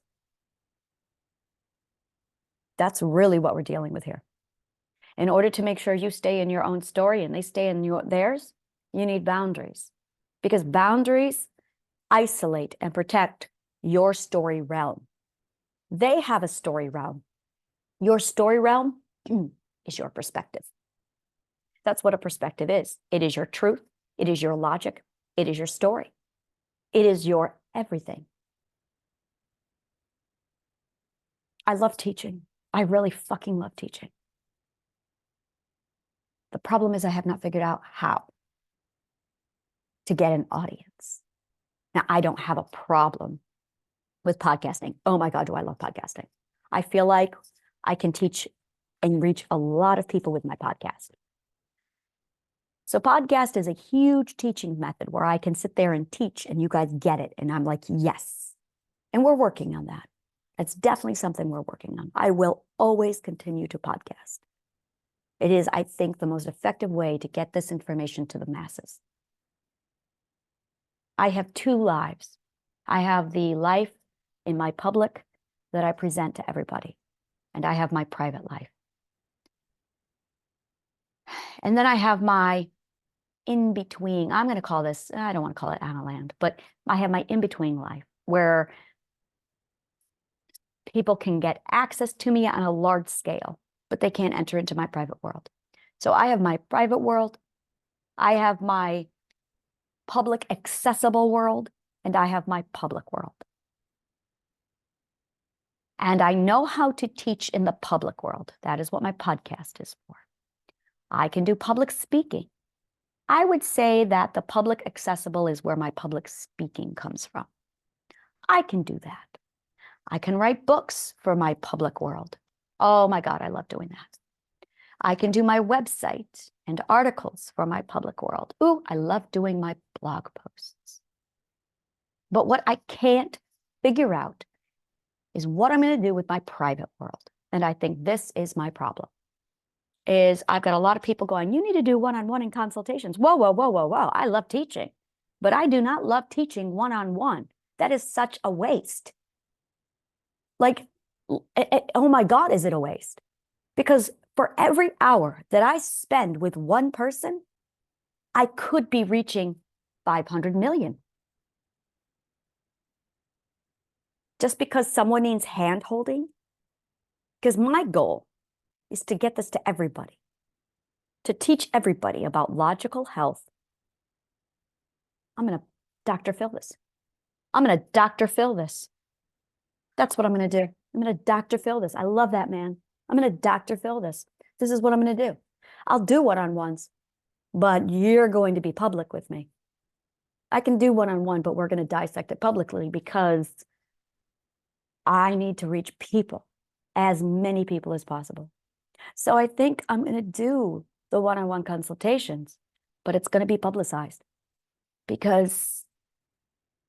That's really what we're dealing with here. In order to make sure you stay in your own story and they stay in theirs, you need boundaries. Because boundaries isolate and protect your story realm. They have a story realm. Your story realm is your perspective. That's what a perspective is. It is your truth. It is your logic. It is your story. It is your everything. I love teaching. I really fucking love teaching. The problem is I have not figured out how to get an audience. Now, I don't have a problem with podcasting. Oh my God, do I love podcasting. I feel like I can teach and reach a lot of people with my podcast. So podcast is a huge teaching method where I can sit there and teach and you guys get it. And I'm like, yes. And we're working on that. It's definitely something we're working on. I will always continue to podcast. It is, I think, the most effective way to get this information to the masses. I have two lives. I have the life in my public that I present to everybody, and I have my private life. And then I have my in-between, I'm going to call this, I don't want to call it Anna Land, but I have my in-between life where people can get access to me on a large scale, but they can't enter into my private world. So I have my private world, I have my public accessible world, and I have my public world. And I know how to teach in the public world. That is what my podcast is for. I can do public speaking. I would say that the public accessible is where my public speaking comes from. I can do that. I can write books for my public world. Oh my God, I love doing that. I can do my website and articles for my public world. Ooh, I love doing my blog posts. But what I can't figure out is what I'm going to do with my private world. And I think this is my problem. Is I've got a lot of people going, you need to do one-on-one and consultations. Whoa, whoa, whoa, whoa, whoa. I love teaching, but I do not love teaching one-on-one. That is such a waste. Like, oh my God, is it a waste? Because for every hour that I spend with one person, I could be reaching 500 million. Just because someone needs hand-holding. Because my goal is to get this to everybody, to teach everybody about logical health. I'm going to Dr. Phil this. I'm going to Dr. Phil this. That's what I'm going to do. I'm going to Dr. Phil this. I love that, man. I'm going to Dr. Phil this. This is what I'm going to do. I'll do one-on-ones, but you're going to be public with me. I can do one-on-one, but we're going to dissect it publicly because I need to reach people, as many people as possible. So I think I'm going to do the one-on-one consultations, but it's going to be publicized because,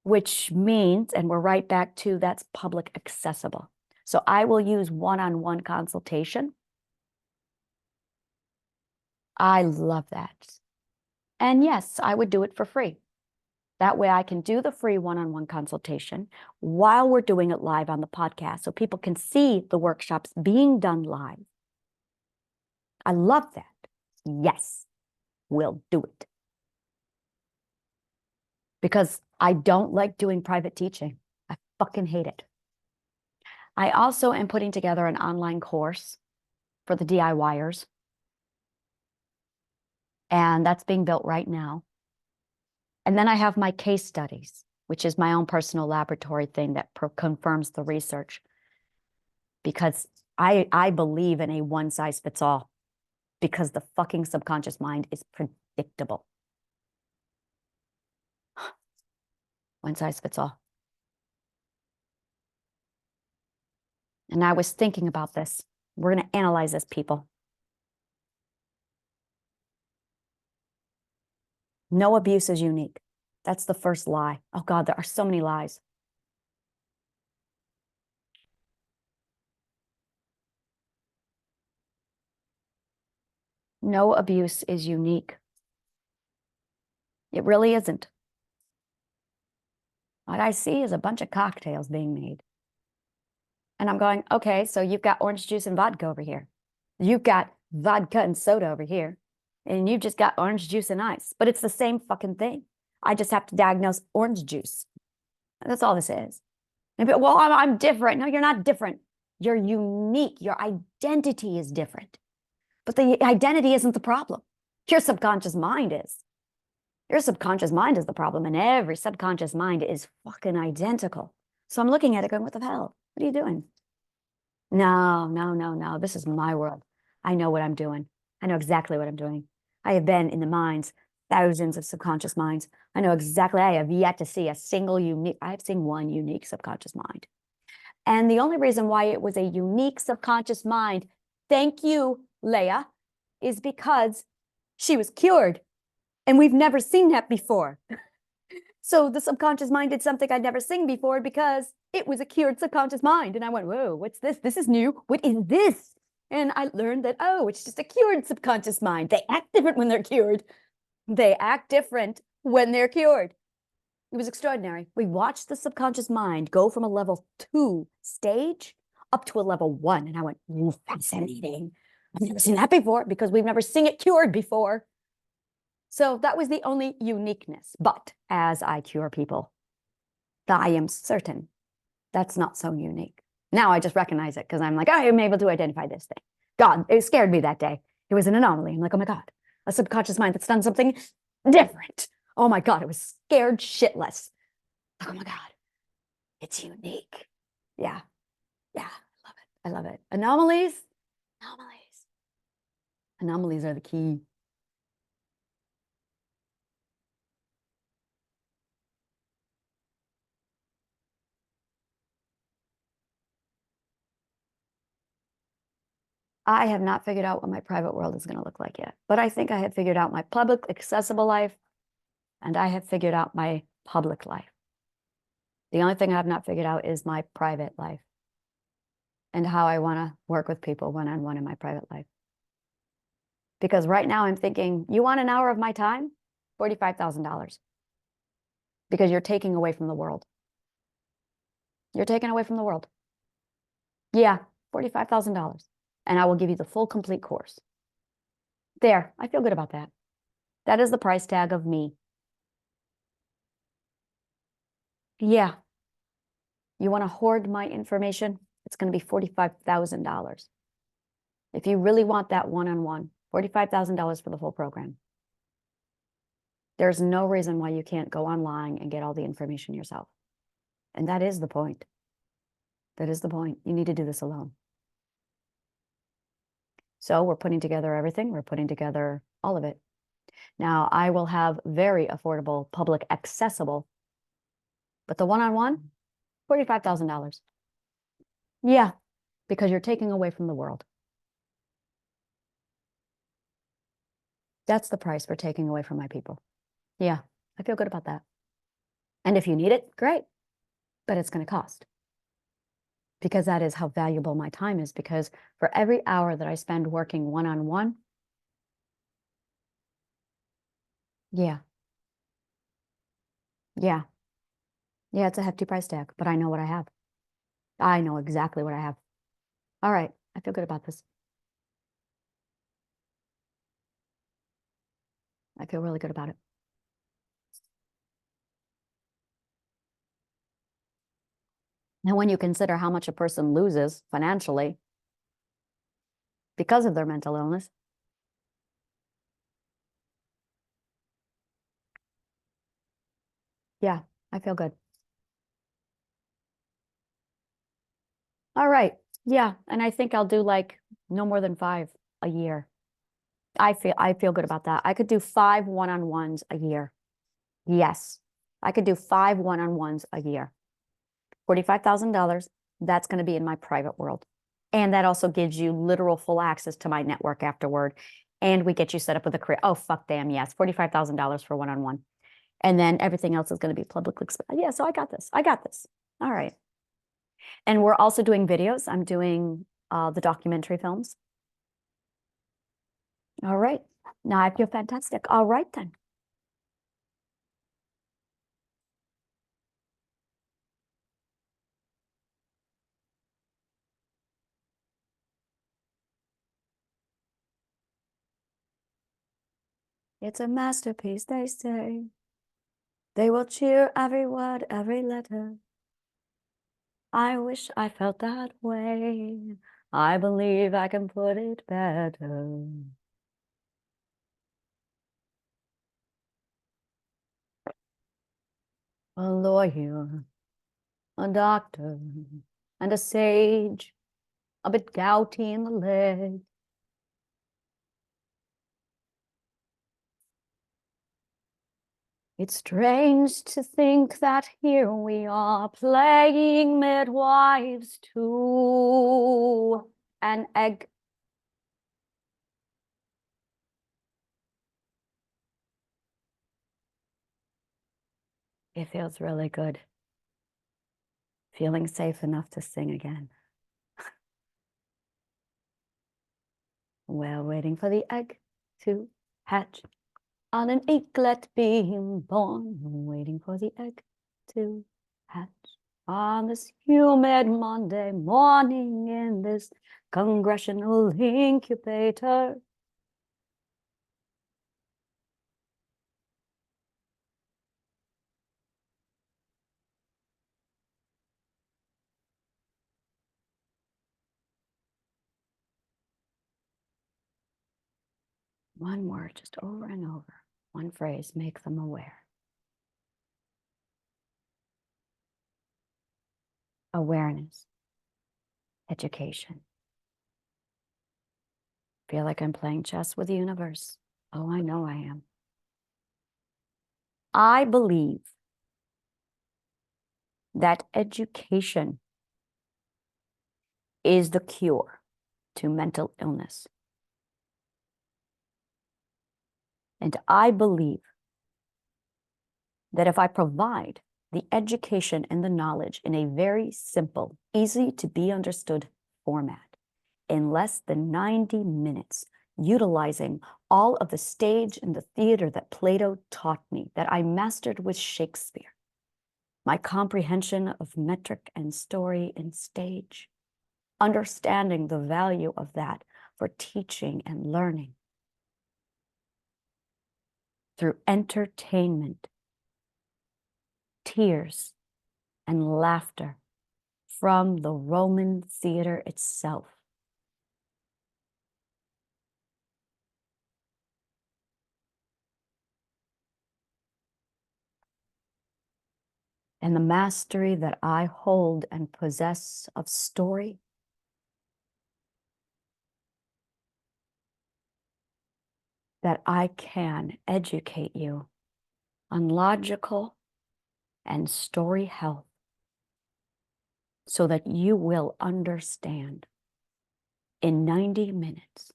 which means, and we're right back to that's public accessible. So I will use one-on-one consultation. I love that. And yes, I would do it for free. That way I can do the free one-on-one consultation while we're doing it live on the podcast so people can see the workshops being done live. I love that. Yes, we'll do it. Because I don't like doing private teaching. I fucking hate it. I also am putting together an online course for the DIYers. And that's being built right now. And then I have my case studies, which is my own personal laboratory thing that confirms the research. Because I believe in a one-size-fits-all. Because the fucking subconscious mind is predictable. One size fits all. And I was thinking about this. We're going to analyze this, people. No abuse is unique. That's the first lie. Oh God, there are so many lies. No abuse is unique. It really isn't. What I see is a bunch of cocktails being made. And I'm going, okay, so you've got orange juice and vodka over here. You've got vodka and soda over here. And you've just got orange juice and ice. But it's the same fucking thing. I just have to diagnose orange juice. That's all this is. And people, well, I'm different. No, you're not different. You're unique. Your identity is different. But the identity isn't the problem. Your subconscious mind is. Your subconscious mind is the problem. And every subconscious mind is fucking identical. So I'm looking at it going, what the hell? What are you doing? No, no, no, no. This is my world. I know what I'm doing. I know exactly what I'm doing. I have been in the minds, thousands of subconscious minds. I know exactly. I have yet to see a single unique, I've seen one unique subconscious mind. And the only reason why it was a unique subconscious mind, thank you, Leia, is because she was cured. And we've never seen that before. So the subconscious mind did something I'd never seen before because it was a cured subconscious mind. And I went, whoa, what's this? This is new. What is this? And I learned that, oh, it's just a cured subconscious mind. They act different when they're cured. They act different when they're cured. It was extraordinary. We watched the subconscious mind go from a level 2 stage up to a level 1. And I went, ooh, fascinating. I've never seen that before because we've never seen it cured before. So that was the only uniqueness. But as I cure people, I am certain that's not so unique. Now I just recognize it because I'm like, I am able to identify this thing. God, it scared me that day. It was an anomaly. I'm like, oh my God, a subconscious mind that's done something different. Oh my God, it was scared shitless. Oh my God, it's unique. Yeah, yeah, I love it. I love it. Anomalies, anomalies. Anomalies are the key. I have not figured out what my private world is going to look like yet, but I think I have figured out my public accessible life and I have figured out my public life. The only thing I have not figured out is my private life and how I want to work with people one-on-one in my private life. Because right now I'm thinking, you want an hour of my time? $45,000. Because you're taking away from the world. You're taking away from the world. Yeah, $45,000. And I will give you the full complete course. There, I feel good about that. That is the price tag of me. Yeah. You want to hoard my information? It's going to be $45,000. If you really want that one-on-one, $45,000 for the full program. There's no reason why you can't go online and get all the information yourself. And that is the point. That is the point. You need to do this alone. So we're putting together everything. We're putting together all of it. Now, I will have very affordable, public accessible, but the one-on-one, $45,000. Yeah, because you're taking away from the world. That's the price for taking away from my people. Yeah, I feel good about that. And if you need it, great, but it's going to cost. Because that is how valuable my time is. Because for every hour that I spend working one-on-one, yeah, yeah, yeah, it's a hefty price tag, but I know what I have. I know exactly what I have. All right, I feel good about this. I feel really good about it. And when you consider how much a person loses financially because of their mental illness, yeah, I feel good. All right. Yeah, and I think I'll do like no more than 5 a year. I feel good about that. I could do 5 one-on-ones a year. Yes. I could do 5 one-on-ones a year. $45,000. That's going to be in my private world. And that also gives you literal full access to my network afterward. And we get you set up with a career. Oh, fuck damn, yes. $45,000 for one-on-one. And then everything else is going to be publicly. Yeah, so I got this. I got this. All right. And we're also doing videos. I'm doing the documentary films. All right. Now I feel fantastic. All right, then. It's a masterpiece, they say. They will cheer every word, every letter. I wish I felt that way. I believe I can put it better. A lawyer, a doctor, and a sage. a bit gouty in the leg. It's strange to think that here we are playing midwives to an egg. It feels really good. Feeling safe enough to sing again. We're waiting for the egg to hatch on an eaglet being born. Waiting for the egg to hatch on this humid Monday morning in this congressional incubator. One word, just over and over. One phrase, make them aware. Awareness, education. Feel like I'm playing chess with the universe. Oh, I know I am. I believe that education is the cure to mental illness. And I believe that if I provide the education and the knowledge in a very simple, easy to be understood format, in less than 90 minutes, utilizing all of the stage and the theater that Plato taught me, that I mastered with Shakespeare, my comprehension of metric and story and stage, understanding the value of that for teaching and learning through entertainment, tears, and laughter from the Roman theater itself. And the mastery that I hold and possess of story, that I can educate you on logical and story health so that you will understand in 90 minutes.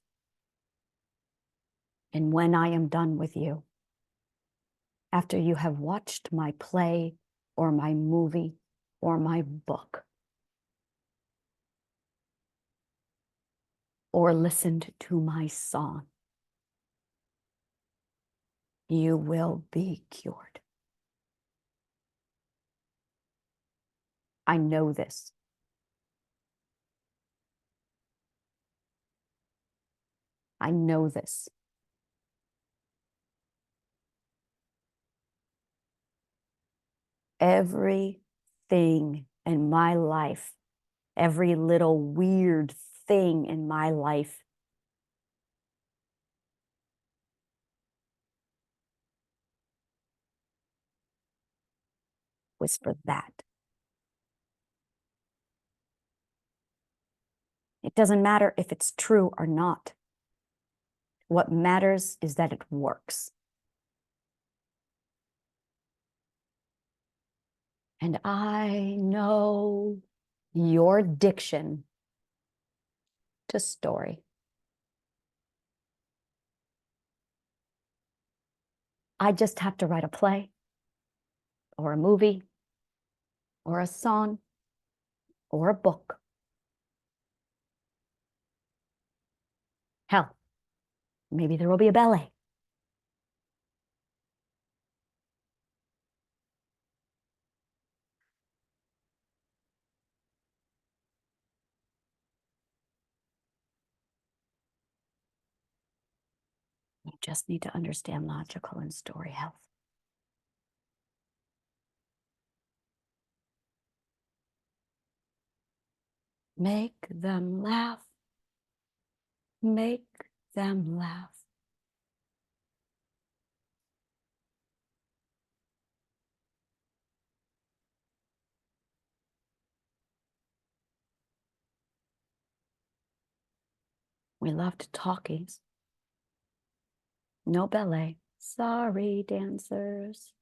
And when I am done with you, after you have watched my play or my movie or my book, or listened to my song, you will be cured. I know this. I know this. Everything in my life, every little weird thing in my life was for that. It doesn't matter if it's true or not. What matters is that it works. And I know your addiction to story. I just have to write a play or a movie or a song or a book. Hell, maybe there will be a ballet. You just need to understand logical and story health. Make them laugh. Make them laugh. We loved talkies. No ballet. Sorry, dancers.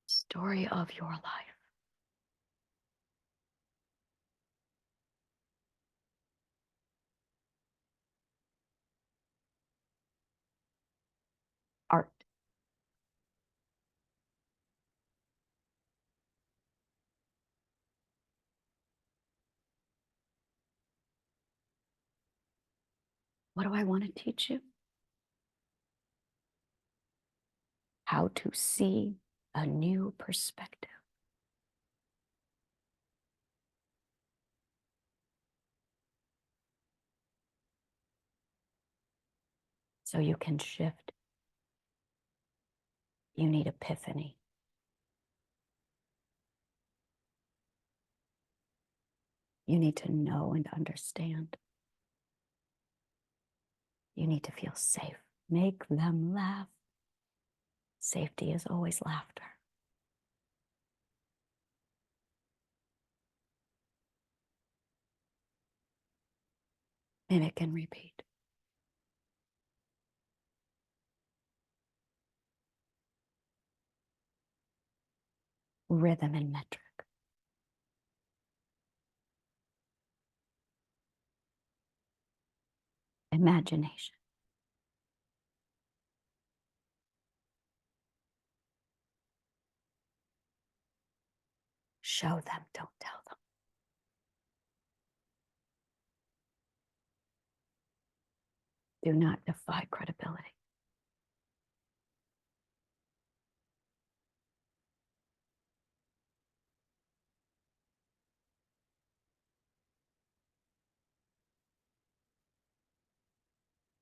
Story of your life. Art. What do I want to teach you? How to see a new perspective. So you can shift. You need epiphany. You need to know and understand. You need to feel safe. Make them laugh. Safety is always laughter. Mimic and repeat. Rhythm and metric. Imagination. Show them, don't tell them. Do not defy credibility.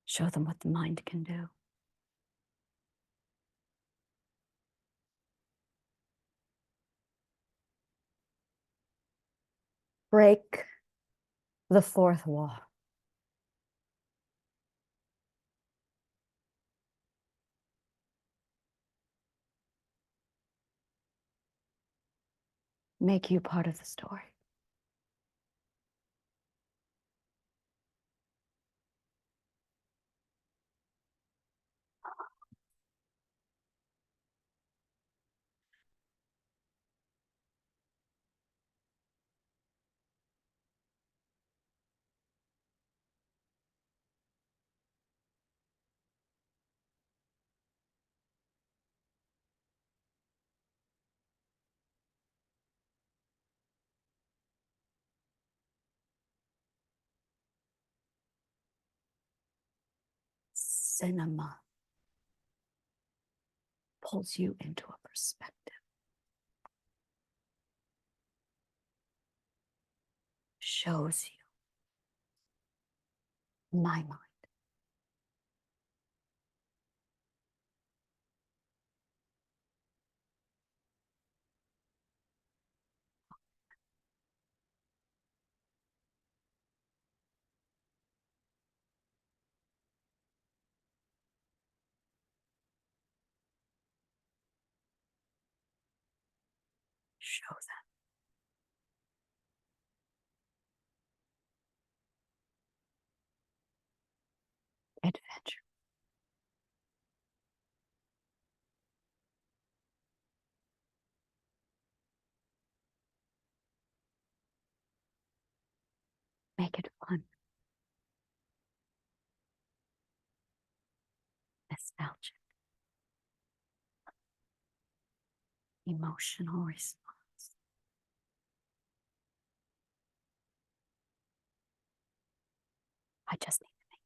Show them what the mind can do. Break the fourth wall. Make you part of the story. Cinema pulls you into a perspective. Shows you my mind. Show them. Adventure. Make it fun. Nostalgic. Emotional response. I just need to make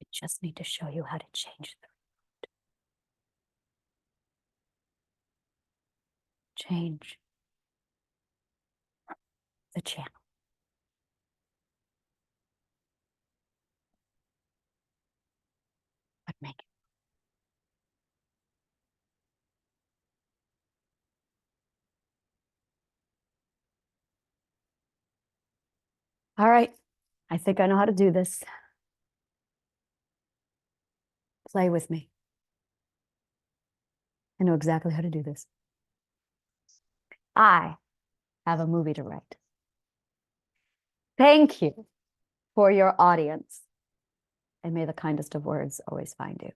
I just need to show you how to change the channel. But make it. All right. I think I know how to do this. Play with me. I know exactly how to do this. I have a movie to write. Thank you for your audience. And may the kindest of words always find you.